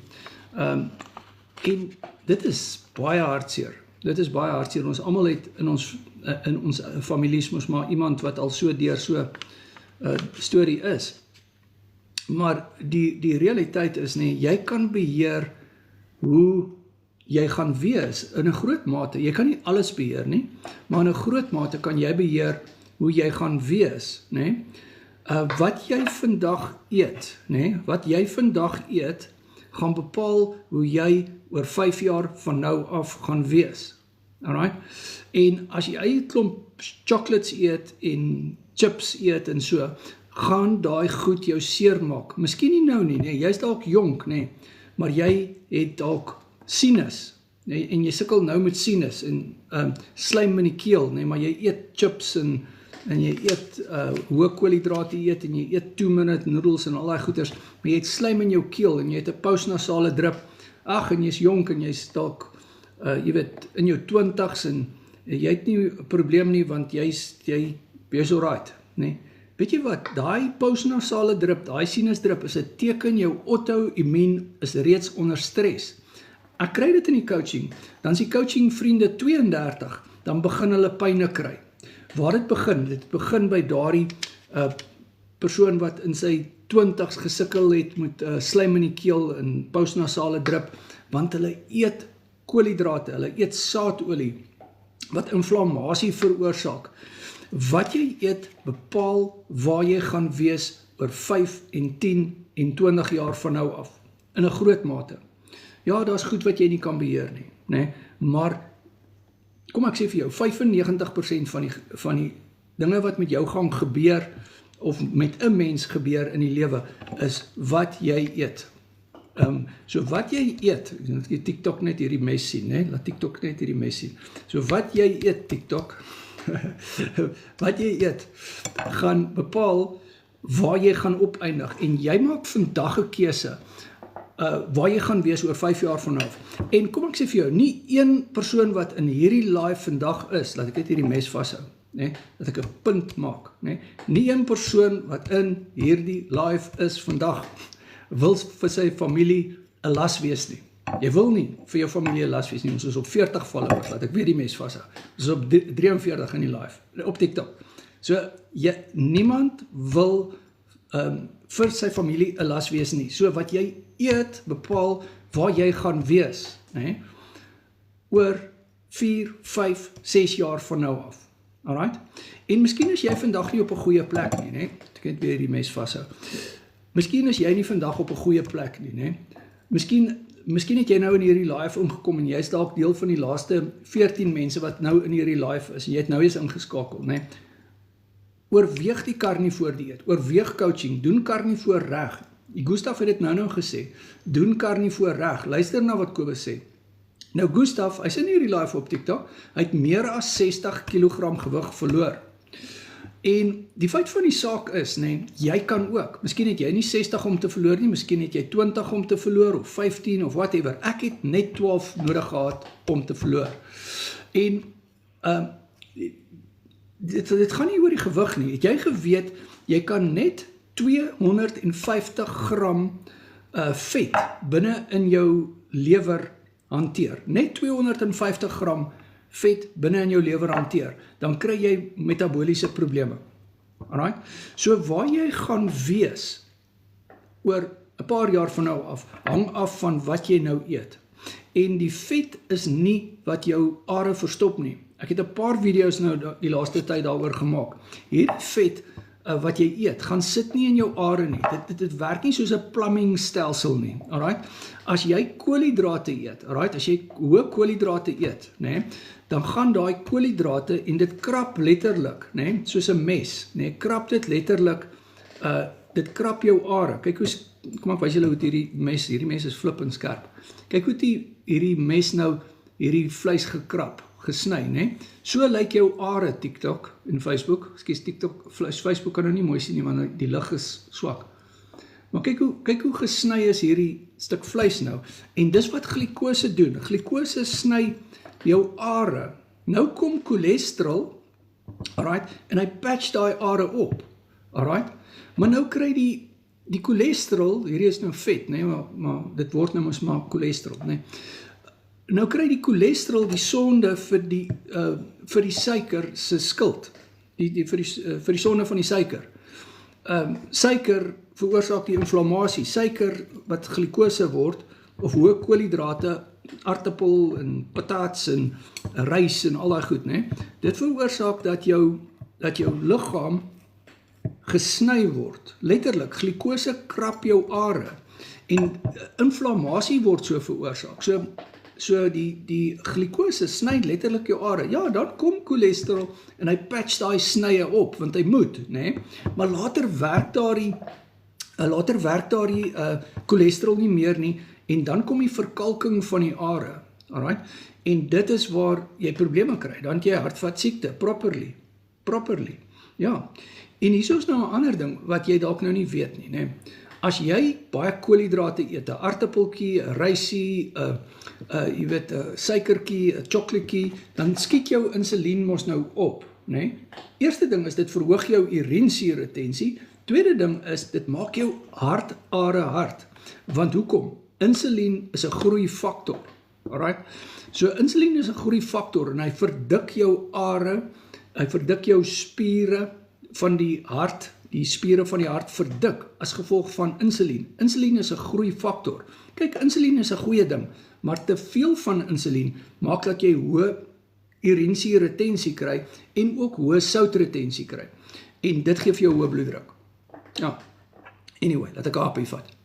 En dit is baie hartseer. Dit is baie hartseer. Ons almal het in ons families mos maar iemand wat al so deur so storie is. Maar die realiteit is nie, jy kan beheer hoe jy gaan wees in 'n groot mate. Jy kan nie alles beheer nie, maar in 'n groot mate kan jy beheer hoe jy gaan wees, nê? Wat jy vandag eet, nê? Wat jy vandag eet, gaan bepaal hoe jy oor 5 jaar van nou af gaan wees. Alright? En as jy eie klomp chocolates eet en chips eet en so, gaan daai goed jou seermaak. Miskien nie nou nie, nee, jy's dalk jonk, nee, maar jy het dalk sinus, nee, en jy sukkel nou met sinus en slijm in die keel, nee, maar jy eet chips en jy eet hoë koolhidrate eet en jy eet 2-minute noodles en al daai goeders, maar jy het slijm in jou keel en jy het 'n postnasale drip. Ag, en jy's jonk en jy's dalk jy weet in jou 20's en jy het nie 'n probleem nie want jy's alright, nee. Weet jy wat, daai postnasale drip, daai sinusdrip is 'n teken jou auto-immuun is reeds onder stres. Ek kry dit in die coaching, dan is die coaching vriende 32, dan begin hulle pyne kry. Waar dit begin? Dit begin by daardie persoon wat in sy 20's gesukkel het met slijm in die keel en postnasale drip, want hulle eet koolhidrate, hulle eet saadolie, wat inflammasie veroorsaak. Wat jy eet bepaal waar jy gaan wees oor 5 en 10 en 20 jaar van nou af, in 'n groot mate. Ja, daar's goed wat jy nie kan beheer nie, né? Maar kom ek sê vir jou, 95% van die dinge wat met jou gaan gebeur, of met 'n mens gebeur in die lewe, is wat jy eet. So wat jy eet, laat jy TikTok net hierdie mes sien, né? Laat TikTok net hierdie mes sien. So wat jy eet, TikTok, wat jy eet, gaan bepaal waar jy gaan opeindig, en jy maak vandag 'n keuse, waar jy gaan wees oor 5 jaar vanaf. En kom ek sê vir jou, nie een persoon wat in hierdie live vandag is, laat ek net hierdie mes vashou, nee, dat ek 'n punt maak, nee, nie een persoon wat in hierdie live is vandag, wil vir sy familie 'n las wees nie. Jy wil nie vir jou familie 'n las wees nie. Ons is op 40 followers, laat ek weer die mes vashou. Ons is op 43 in die live, op TikTok. So, niemand wil vir sy familie 'n las wees nie. So wat jy eet bepaal waar jy gaan wees, né? Oor 4, 5, 6 jaar van nou af. Alright? En miskien is jy vandag nie op 'n goeie plek nie, né? Ek het weer die mes vashou. Miskien is jy nie vandag op 'n goeie plek nie, né? Miskien het jy nou in hierdie live ingekom en jy is dalk deel van die laaste 14 mense wat nou in hierdie live is en jy het nou eens ingeskakel, né? Oorweeg die karnivoor dieet, oorweeg coaching, doen karnivoor reg. Gustav het dit nou gesê, doen karnivoor reg. Luister na wat Kobus sê. Nou Gustav, hy's in hierdie live op TikTok, hy het meer as 60 kg gewig verloor. En die feit van die saak is, nee, jy kan ook. Miskien het jy nie 60 om te verloor nie, miskien het jy 20 om te verloor, of 15 of whatever. Ek het net 12 nodig gehad om te verloor. En dit gaan nie oor die gewig nie. Het jy geweet, jy kan net 250 gram vet binne in jou lewer hanteer. Net 250 gram vet binne in jou lewer hanteer, dan kry jy metaboliese probleme. Alright? So waar jy gaan wees oor 'n paar jaar van nou af, hang af van wat jy nou eet. En die vet is nie wat jou are verstop nie. Ek het 'n paar video's nou die laaste tyd daaroor gemaak. Hierdie vet wat jy eet, gaan sit nie in jou are nie. Dit werk nie soos 'n plumbingstelsel nie. Alright? As jy koolhidrate eet, alright, as jy hoë koolhidrate eet, né, dan gaan daai koolhidrate en dit krap letterlik, né, soos 'n mes, né, krap dit letterlik, dit krap jou are. Kyk hoe, kom ek wys julle hoe hierdie mes is flippend skerp. Kyk hoe hierdie mes nou hierdie vleis gekrap, gesny, né? So lyk jou are, TikTok en Facebook. Ekskuus, TikTok, Facebook kan nou nie mooi sien nie, want die lig is swak. Maar kyk hoe gesny is hierdie stuk vleis nou. En dis wat glikose doen. Glikose sny jou are. Nou kom cholesterol, alright, en hy patch daai are op. Alright? Maar nou kry die cholesterol, hierdie is nou vet, né, maar dit word nou mos maar cholesterol, né? Nou kry die cholesterol die sonde vir die suiker se skuld. Vir die sonde van die suiker. Suiker veroorsaak die inflammasie. Suiker wat glikose word, of hoë koolhidrate, aartappel en patats en rys en al daai goed, né? Dit veroorsaak dat jou liggaam gesny word. Letterlik, glikose krap jou are. En inflammasie word so veroorsaak. So die glikose sny letterlik jou are. Ja, dan kom cholesterol en hy patch daai snye op, want hy moet, né? Maar later werk daardie cholesterol nie meer nie, en dan kom die verkalking van die are. Alright? En dit is waar jy probleme kry. Dan het jy hartvaskiekte, properly. Ja. En hier is nou 'n ander ding wat jy dalk nou nie weet nie, né? As jy baie koolhidrate eet, 'n aartappeltjie, 'n rysie, 'n suikertjie, 'n chocolatetjie, dan skiet jou insulien mos nou op, né? Eerste ding is dit verhoog jou urinesuurretensie. Tweede ding is dit maak jou hartare hard. Want hoekom? Insulien is 'n groeifaktor. Alright? So insulien is 'n groeifaktor en hy verdik jou are, hy verdik jou spiere van die hart. Die spiere van die hart verdik as gevolg van insulien. Insulien is 'n groeifaktor. Kyk, insulien is 'n goeie ding, maar te veel van insulien maak dat jy hoë urinesuurretensie kry en ook hoë soutretensie kry. En dit gee vir jou hoë bloeddruk. Ja. Anyway, laat ek 'n hapie vat.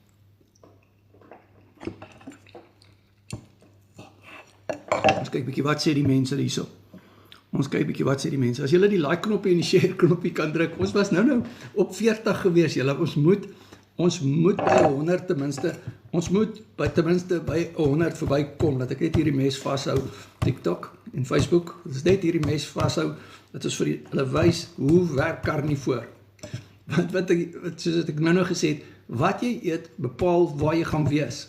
Ons kyk bietjie wat sê die mense hierso. Ons kyk bietjie wat sê die mense. As julle die like knoppie en die share knoppie kan druk. Ons was nou op 40 gewees, julle. Ons moet by 100 ten minste. Ons moet ten minste by 100 verbykom, dat ek net hierdie mes vashou. TikTok en Facebook. Dit is net hierdie mes vashou. Dat ons vir hulle wys hoe werk karnivoor. Want soos ek nou gesê het, wat jy eet bepaal waar jy gaan wees.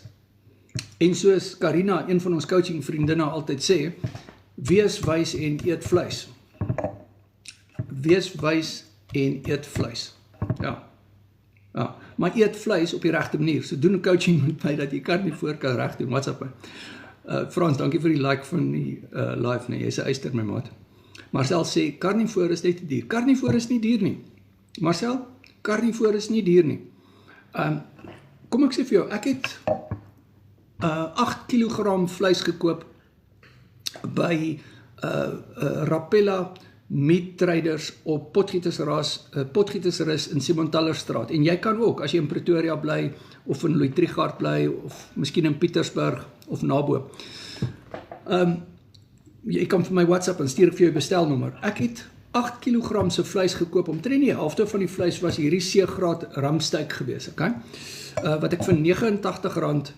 En soos Karina, een van ons coaching vriendinne altyd sê, wees wys en eet vleis. Wees wys en eet vleis. Ja. Maar eet vleis op die regte manier. So doen 'n coaching met my dat jy karnivoor kan reg doen. WhatsApp my. Frans, dankie vir die like van die live, nee, jy's 'n eyster my maat. Marcel sê karnivoor is net te duur. Karnivoor is nie duur nie. Marcel, karnivoor is nie duur nie. Kom ek sê vir jou, ek het 8 kg vleis gekoop by Rapella Meat Traders op Potgietersrus in Simontallerstraat. En jy kan ook, as jy in Pretoria bly, of in Louis Trichardt bly, of miskien in Pietersburg, of nabo. Jy kan vir my WhatsApp en stuur ek vir jou bestelnommer. Ek het 8 kg se vleis gekoop, omtrent die helfte van die vleis was hierdie C-graad ramsteak gewees, okay? Wat ek vir R89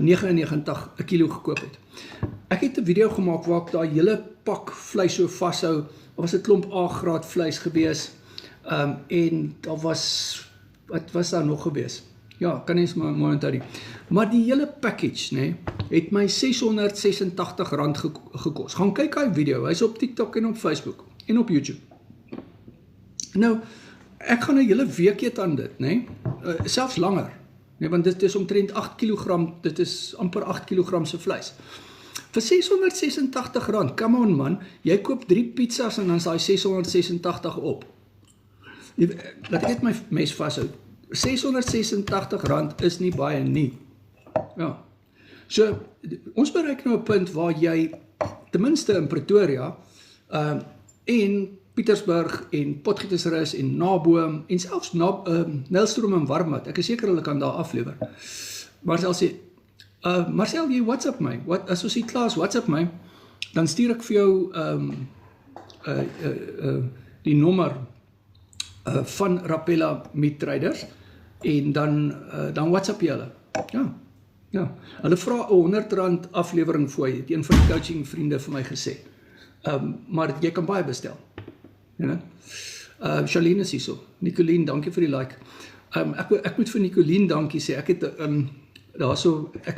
99 'n kilo gekoop het. Ek het 'n video gemaak waar ek daai hele pak vleis so vashou. Was 'n klomp A-graad vleis gewees. En daar was, wat was daar nog gewees? Ja, kan nie eens mooi onthou nie. Maar die hele package, nee, het my R686 gekos. Gaan kyk daai video, hy's op TikTok en op Facebook en op YouTube. Nou, ek gaan 'n hele week eet aan dit, nee, selfs langer. Nee, want dit is omtrent 8 kg, dit is amper 8 kg se vleis. Vir R686, come on man, jy koop 3 pizzas en dan is daai 686 op. Laat ek net my mes vashou. R686 is nie baie nie. Ja. So, ons bereik nou 'n punt waar jy, ten minste in Pretoria, en Pietersburg en Potgietersrus en Naboom en selfs Nelstroom en Warmut, ek is seker hulle kan daar aflewer. Marcel sê, Marcel, jy WhatsApp my, as ons die klas WhatsApp my, dan stuur ek vir jou die nommer van Rapella Meat Traders en dan WhatsApp jy hulle. Ja. Hulle vra 'n R100 aflewering vir jy, het een van die coaching vriende vir my gesê. Maar jy kan baie bestel. Charlene is hier so. Nicolien, dankie vir die like. Ek moet vir Nicolien dankie sê. Ek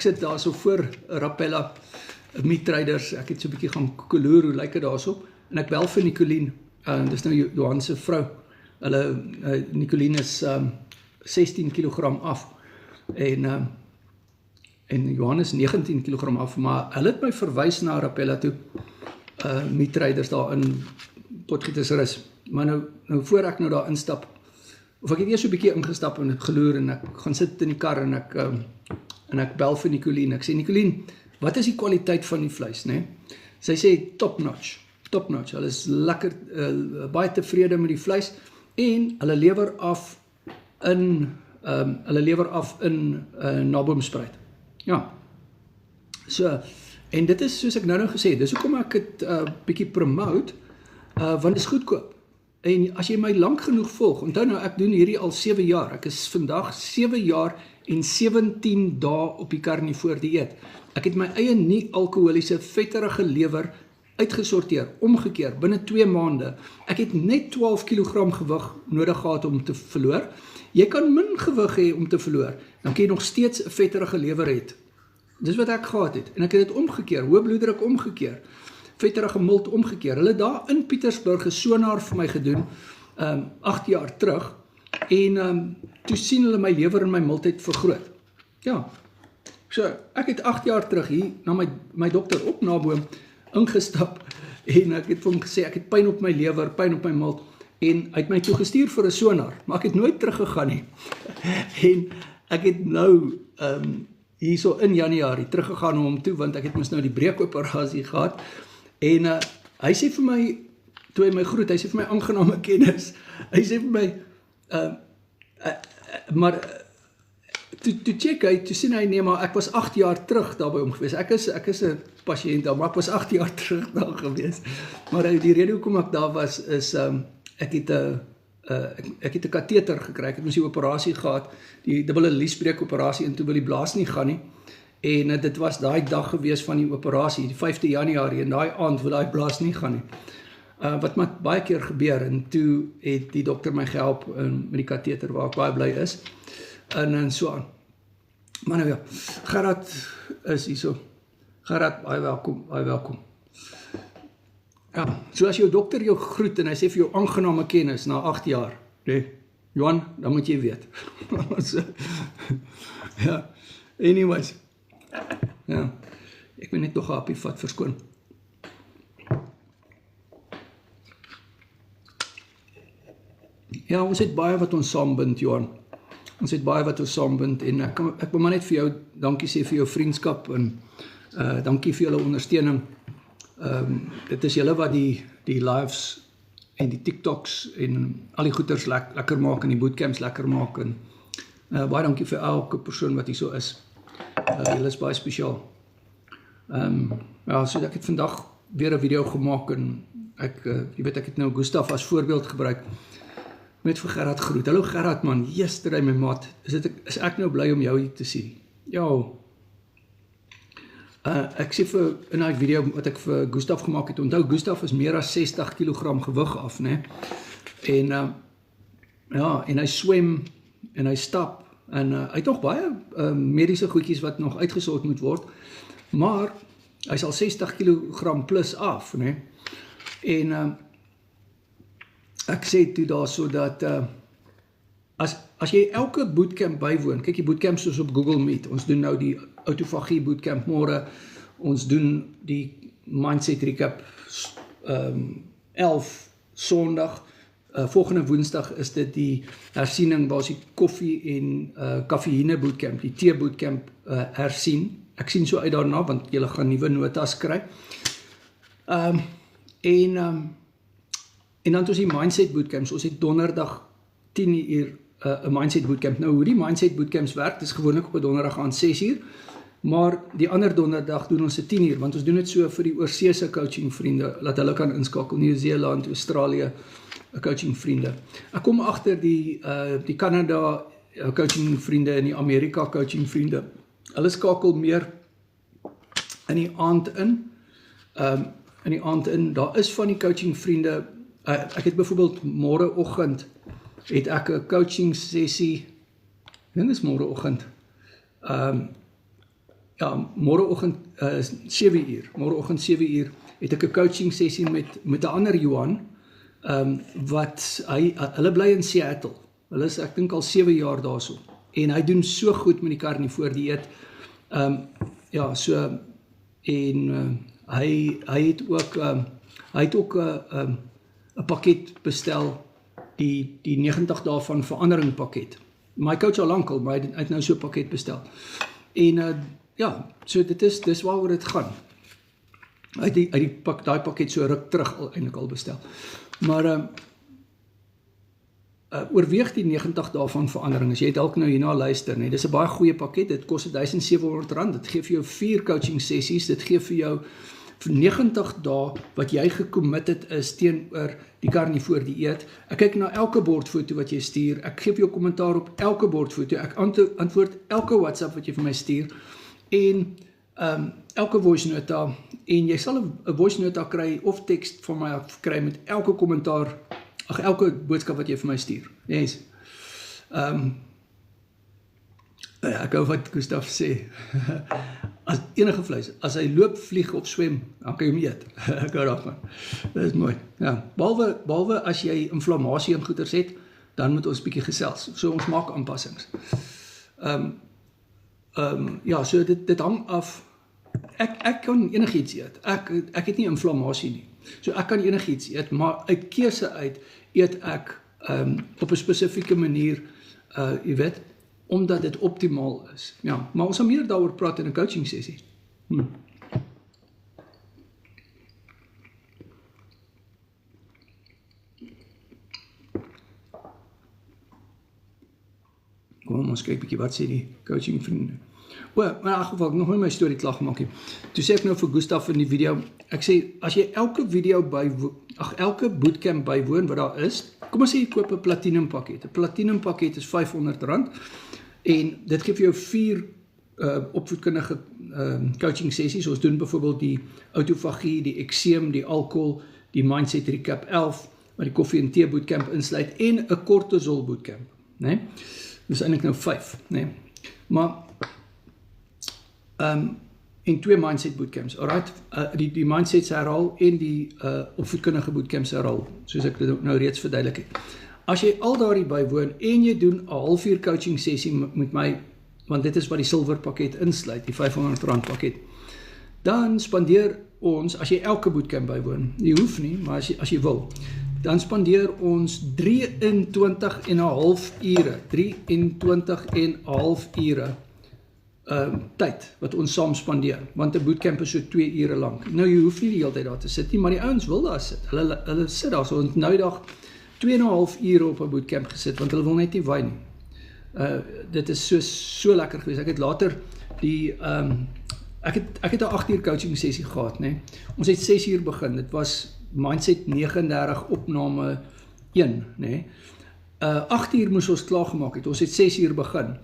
sit daar so voor Rapella Meat Traders. Ek het so 'n bietjie gaan koeloer, hoe lyk dit daarso? En ek bel vir Nicolien. Dis nou Johan se vrou. Nicolien is 16 kg af. En Johan is 19 kg af, maar hulle het my verwys na Rapella toe. Meat Traders daar in Potgietersrus. Maar nou voor ek nou daar instap, of ek het eers so 'n bietjie ingestap en het geloer en ek gaan sit in die kar en ek bel vir Nicolien. Ek sê, Nicolien, wat is die kwaliteit van die vleis, né? Sy sê top notch. Hulle is lekker, baie tevrede met die vleis en hulle lewer af in Naboomspruit. Ja. So, en dit is soos ek nou gesê, dis hoekom ek het bietjie promote, want dit is goedkoop. En as jy my lank genoeg volg, onthou nou, ek doen hierdie al 7 jaar, ek is vandag 7 jaar en 17 dae op die Carnivore dieet. Ek het my eie nie-alkoholiese vetterige lewer uitgesorteer, omgekeer, binne 2 maande. Ek het net 12 kg gewig nodig gehad om te verloor. Jy kan min gewig hê om te verloor, dan kan jy nog steeds 'n vetterige lewer hê. Dis wat ek gehad het, en ek het dit omgekeer, hoë bloeddruk omgekeer, vetterige mild omgekeer. Hulle daar in Pietersburg 'n sonaar vir my gedoen, 8 jaar terug, en toe sien hulle my lewer en my mildheid vergroot. Ja, so ek het 8 jaar terug hier na my dokter op Naboom ingestap, en ek het vir hom gesê, ek het pyn op my lewer, pyn op my mild, en hy het my toegestuur vir 'n sonaar, maar ek het nooit teruggegaan nie. En ek het nou, hierso in Januarie teruggegaan na hom toe, want ek het mos nou die breekoperasie gehad, en hy sê vir my, toe hy my groet, hy sê vir my aangename kennis, hy sê vir my, maar toe check hy, toe sien hy, nee, maar ek was 8 jaar terug daar by hom gewees, ek is 'n patiënt daar, maar ek was 8 jaar terug daar gewees, maar die rede hoekom ek daar was, is, ek het 'n kateter gekry, ek het mos die operasie gehad, die dubbele liesbreek operasie, en toe wil die blaas nie gaan nie, en dit was daai dag gewees van die operasie, die 5de Januarie, en daai aand wil daai blaas nie gaan nie. Wat my baie keer gebeur, en toe het die dokter my gehelp met die kateter, waar ek baie bly is, en so aan. Maar nou ja, Gerard is hier so. Gerard, baie welkom. Ja, so as jou dokter jou groet, en hy sê vir jou aangename kennis, na 8 jaar, nee, Johan, dan moet jy weet. So, ja, anyways, ja, ek moet net nog 'n happie vat, verskoon. Ja, ons het baie wat ons saambind, Johan. Ons het baie wat ons saambind, en ek wil maar net vir jou dankie sê vir jou vriendskap, en dankie vir julle ondersteuning. Dit is julle wat die lives en die TikToks en al die goeders lekker maak, en die bootcamps lekker maak, en baie dankie vir elke persoon wat hier so is. Julle is baie spesiaal. Ja, so ek het vandag weer 'n video gemaak, en jy weet, ek het nou Gustaf as voorbeeld gebruik, met vir Gerard groet. Hallo Gerard man, yesterday my maat, is ek nou bly om jou hier te sien. Ja, ek sê in die video wat ek vir Gustaf gemaak het, onthou Gustaf is meer as 60 kg gewig af, né? En ja, en hy swem, en hy stap, en hy het nog baie mediese goedjies wat nog uitgesort moet word, maar hy is al 60 kg plus af, né? En ek sê toe daar so dat, as jy elke bootcamp bywoon, kyk die bootcamps soos op Google Meet, ons doen nou die autofagie bootcamp môre, ons doen die mindset recap 11 Sondag, volgende Woensdag is dit die hersiening waar ons die koffie en kafeïne bootcamp, die tee bootcamp hersien, ek sien so uit daarna, want julle gaan nuwe notas kry. En dan het ons die Mindset Bootcamps, ons het donderdag 10 uur een Mindset Bootcamp. Nou, hoe die Mindset Bootcamps werk, is gewoonlik op 'n donderdag aan 6 uur, maar die ander donderdag doen ons 10 uur, want ons doen dit so vir die oorseese coaching vriende, laat hulle kan inskakel, Nieu-Seeland, Australië, coaching vriende. Ek kom agter die Canada coaching vriende en die Amerika coaching vriende. Hulle skakel meer in die aand in. Daar is van die coaching vriende, ek het byvoorbeeld môreoggend het ek 'n coaching sessie, ek dink is môreoggend. Ja, môreoggend 7 uur. Môreoggend 7 uur het ek 'n coaching sessie met 'n ander Johan, wat hulle bly in Seattle. Hulle is, ek dink al 7 jaar daarso. En hy doen so goed met die karnivore dieet. Ja, so en hy het ook 'n pakket bestel, die 90 dae van verandering pakket. My coach al lankal, maar hy het nou so 'n pakket bestel. En ja, so dis waaroor dit gaan. Hy het daai pakket so ruk terug eintlik al bestel. Maar oorweeg die 90 dae van verandering, as jy dalk nou hierna luister, nee, dis 'n baie goeie pakket, dit kos R1,700, dit gee vir jou 4 coaching sessies, dit gee vir jou vir 90 dae wat jy gecommitted is teenoor die karnivore dieet. Ek kyk na elke bordfoto wat jy stuur, ek gee vir jou kommentaar op elke bordfoto, ek antwoord elke WhatsApp wat jy vir my stuur, en elke voice nota, en jy sal 'n voice nota kry of tekst van my kry met elke kommentaar, elke boodskap wat jy vir my stuur. Yes. Ek hou wat Gustaf sê. As enige vleis, as hy loop, vlieg of swem, dan kan jy hom eet. Ek hou daarvan. Dit is mooi. Ja, behalwe as jy inflammasie in goeters het, dan moet ons bietjie gesels. So ons maak aanpassings. Ja, so dit hang af. Ek kan enigiets eet. Ek het nie inflammasie nie. So ek kan enigiets eet, maar uit keuse uit eet ek op 'n spesifieke manier, jy weet, omdat dit optimaal is. Ja, maar ons sal meer daaroor praat in 'n coaching sessie. Kom, ons kyk bietjie wat sê die coaching vriende. Maar in elk geval, ek nog nie my storie klaar gemaak nie. Toe sê ek nou vir Gustaf in die video, ek sê, as jy elke bootcamp bywoon wat daar is, kom ons sê jy koop 'n platinum pakket. 'n Platinum pakket is R500, en dit gee vir jou 4 opvoedkundige coaching sessies. Ons doen byvoorbeeld die autofagie, die ekseem, die alkohol, die mindset recap 11, wat die koffie en tee bootcamp insluit, en 'n cortisol bootcamp, né? Dis eintlik nou 5, né? Maar en 2 mindset bootcamps, alright? Die mindsets herhaal en die opvoedkundige bootcamps herhaal, soos ek dit nou reeds verduidelik het. As jy al daardie bywoon en jy doen 'n halfuur coaching sessie met my, want dit is wat die silver pakket insluit, die R500 pakket, dan spandeer ons, as jy elke bootcamp bywoon, jy hoef nie, maar as jy wil, dan spandeer ons 23,5 ure, 23,5 ure tyd wat ons saam spandeer, want 'n bootcamp is so 2 ure lank. Nou, jy hoef nie die hele tyd daar te sit nie, maar die ouens wil daar sit. Hulle sit daar, so ons nou dag 2,5 ure op 'n bootcamp gesit, want hulle wil net nie wy nie. Dit is so lekker geweest. Ek het later ek het 'n 8 uur coaching sessie gehad, né? Ons het 6 uur begin. Dit was Mindset 39 opname 1, né? 8 uur moes ons klaargemaak het. Ons het 6 uur begin.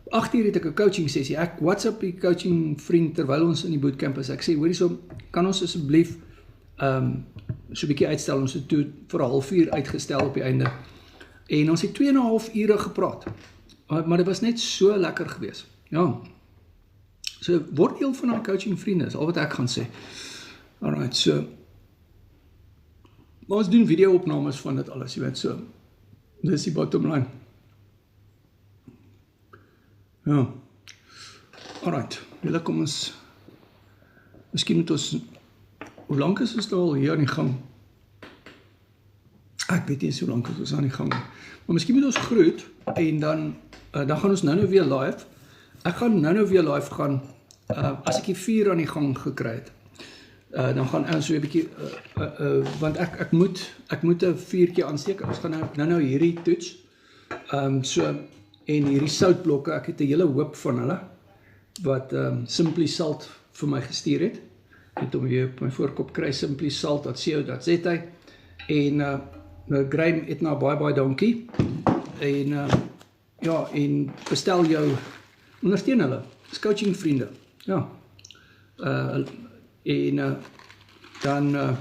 8 uur het ek 'n coaching sessie. Ek WhatsApp die coaching vriend terwyl ons in die bootcamp is. Ek sê, hoorie so, kan ons asseblief so 'n bietjie uitstel, ons het toe vir 'n halfuur uitgestel op die einde. En ons het 2,5 ure gepraat. Maar dit was net so lekker geweest. Ja. So word deel van our coaching vriende, is al wat ek gaan sê. Alright, so maar ons doen video-opnames van dit alles, jy weet, so dis die bottom line. Ja. Alright, julle kom ons, miskien moet ons, hoe lank is ons al hier aan die gang? Ek weet nie so lank is ons aan die gang, maar miskien moet ons groet, en dan gaan ons nou weer live. Ek gaan nou weer live gaan as ek die vuur aan die gang gekry het, dan gaan ons so 'n bietjie, want ek moet 'n vuurtjie aansteek. Ons gaan nou hierdie toets, so, en hierdie soutblokke, ek het 'n hele hoop van hulle, wat Simply Salt vir my gestuur het. Ek het hom weer op my voorkop kry, simplysalt.co.za, en Graham Etna, baie dankie, en ja, en bestel jou, ondersteun hulle, is coaching vriende, ja, en dan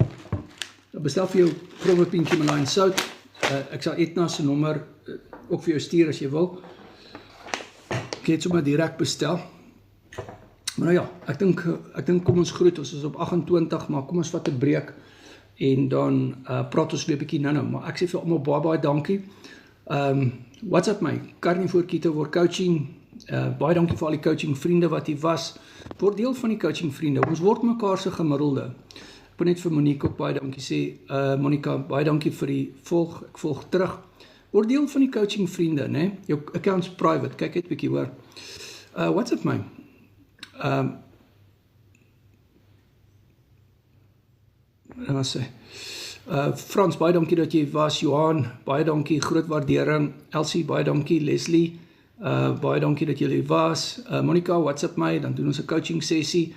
bestel vir jou kromme Pinkie Malain sout, ek sal Etna se nommer ook vir jou stuur as jy wil, ek het sommer direk bestel, maar nou ja, ek dink kom ons groet, ons is op 28, maar kom ons vat 'n breek, en dan praat ons weer 'n bietjie nou, maar ek sê vir almal baie dankie, WhatsApp my, Carnivore Keto word coaching, baie dankie vir al die coaching vriende wat hier was, word deel van die coaching vriende, ons word mekaar se gemiddelde. Ek wil net vir Monique ook baie dankie sê, Monica, baie dankie vir die volg, ek volg terug, word deel van die coaching vriende, né? Jou accounts private, kyk net bietjie hoor, WhatsApp my, Frans, baie dankie dat jy was, Johan, baie dankie, groot waardering, Elsie, baie dankie, Leslie, baie dankie dat jy was, Monica, WhatsApp my, dan doen ons 'n coaching sessie,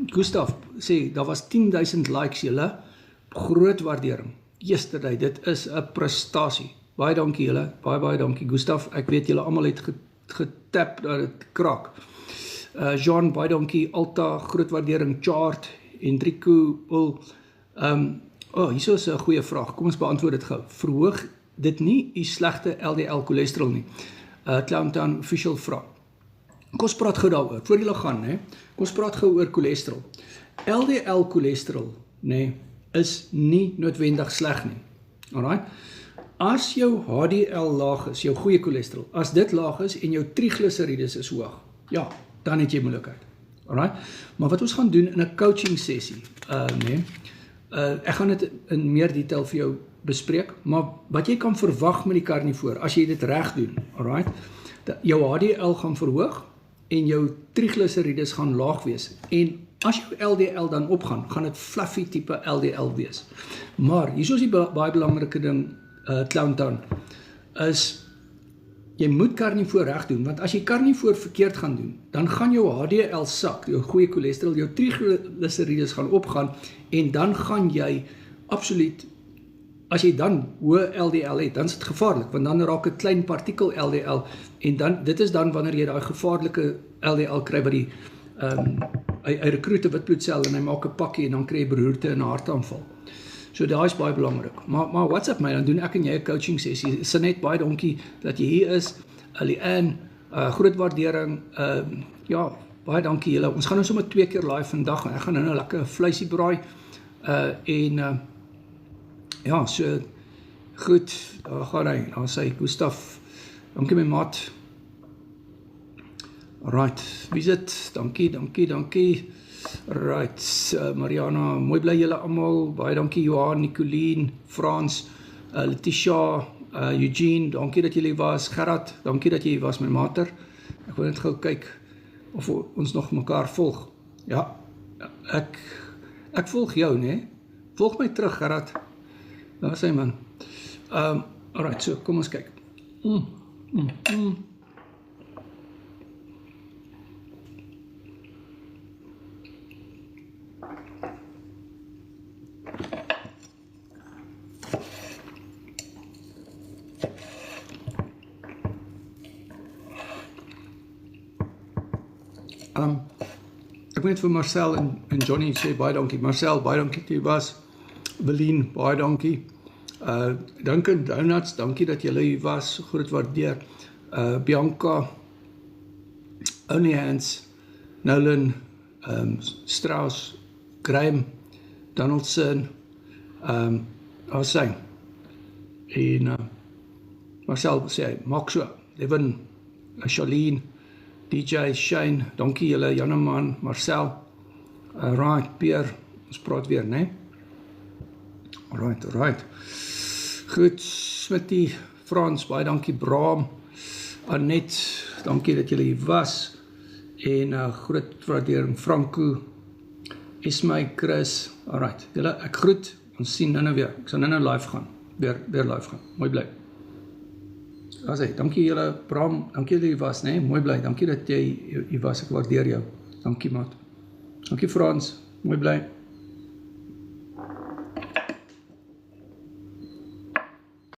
Gustav, sê, daar was 10.000 likes julle, groot waardering, yesterday, dit is 'n prestasie, baie dankie julle, baie dankie, Gustav, ek weet julle almal het getap, dat het kraak, Jean, baie dankie, Alta, groot waardering, Chart, Enrico, hier is 'n goeie vraag, kom ons beantwoord dit gou, verhoog dit nie die slegte LDL cholesterol nie, Clowntown official vraag, kom ons praat gou daaroor, voor julle gaan, kom ons praat gou oor cholesterol, LDL cholesterol, is nie noodwendig sleg nie, alright, as jou HDL laag is, jou goeie cholesterol, as dit laag is en jou triglycerides is hoog, ja, dan het jy moeilikheid, alright, maar wat ons gaan doen in 'n coaching sessie, ek gaan dit in meer detail vir jou bespreek, maar wat jy kan verwag met die carnivore, as jy dit reg doen, alright, jou HDL gaan verhoog, en jou triglycerides gaan laag wees, en as jou LDL dan opgaan, gaan dit fluffy tipe LDL wees, maar, hier is die baie belangrike ding, Clowntown, is, jy moet carnivore reg doen, want as jy carnivore verkeerd gaan doen, dan gaan jou HDL sak, jou goeie cholesterol, jou triglycerides gaan opgaan, en dan gaan jy absoluut, as jy dan hoë LDL het, dan is dit gevaarlik, want dan raak 'n klein partikel LDL, en dan, dit is dan wanneer jy daai gevaarlike LDL kry, wat die, hy rekruut 'n witbloedsel, en hy maak 'n pakkie, en dan kry jy beroerte en 'n hartaanval. So daar is baie belangrik, maar WhatsApp my, dan doen ek en jy 'n coaching sessie, Sinet, baie dankie dat jy hier is, Lianne, groot waardering, ja, baie dankie julle, ons gaan nou sommer 2 keer live vandag, en ek gaan nou lekker vleisie braai, en, ja, so, goed, daar gaan hy, daar sê Gustav, dankie my maat, right, wie is dit, dankie, right, Mariana, mooi bly julle almal, baie dankie Johan, Nicolien, Frans, Letitia, Eugene, dankie dat julle was, Gerard, dankie dat jy was my mater, ek wil net gou kyk, of ons nog mekaar volg, ja, ek volg jou, volg my terug Gerard, daar is hy man, alright, so, kom ons kyk, ek moet net vir Marcel en Johnny sê, baie dankie, Marcel, baie dankie dat jy was, Beline, baie dankie, Duncan Donuts, dankie dat julle hier was, groot waardeer, Bianca, Only Hands, Nolan, Strauss, Graham, Donaldson, Asyn, en Marcel sê, maak so, Evan, Charlene, DJ, Shane, dankie julle, Janneman, Marcel, right, Pierre, ons praat weer, Alright, goed, Smitty, Frans, baie dankie, Bram, Annette, dankie dat julle hier was, en groot waardering Franco, Ismay, Chris, alright, julle, ek groet, ons sien nou weer, ek sal nou live gaan, weer live gaan, mooi bly. As hy, dankie julle, Bram, dankie julle was, nee, mooi bly, dankie dat jy was, ek waardeer jou, dankie maat, dankie Frans, mooi bly.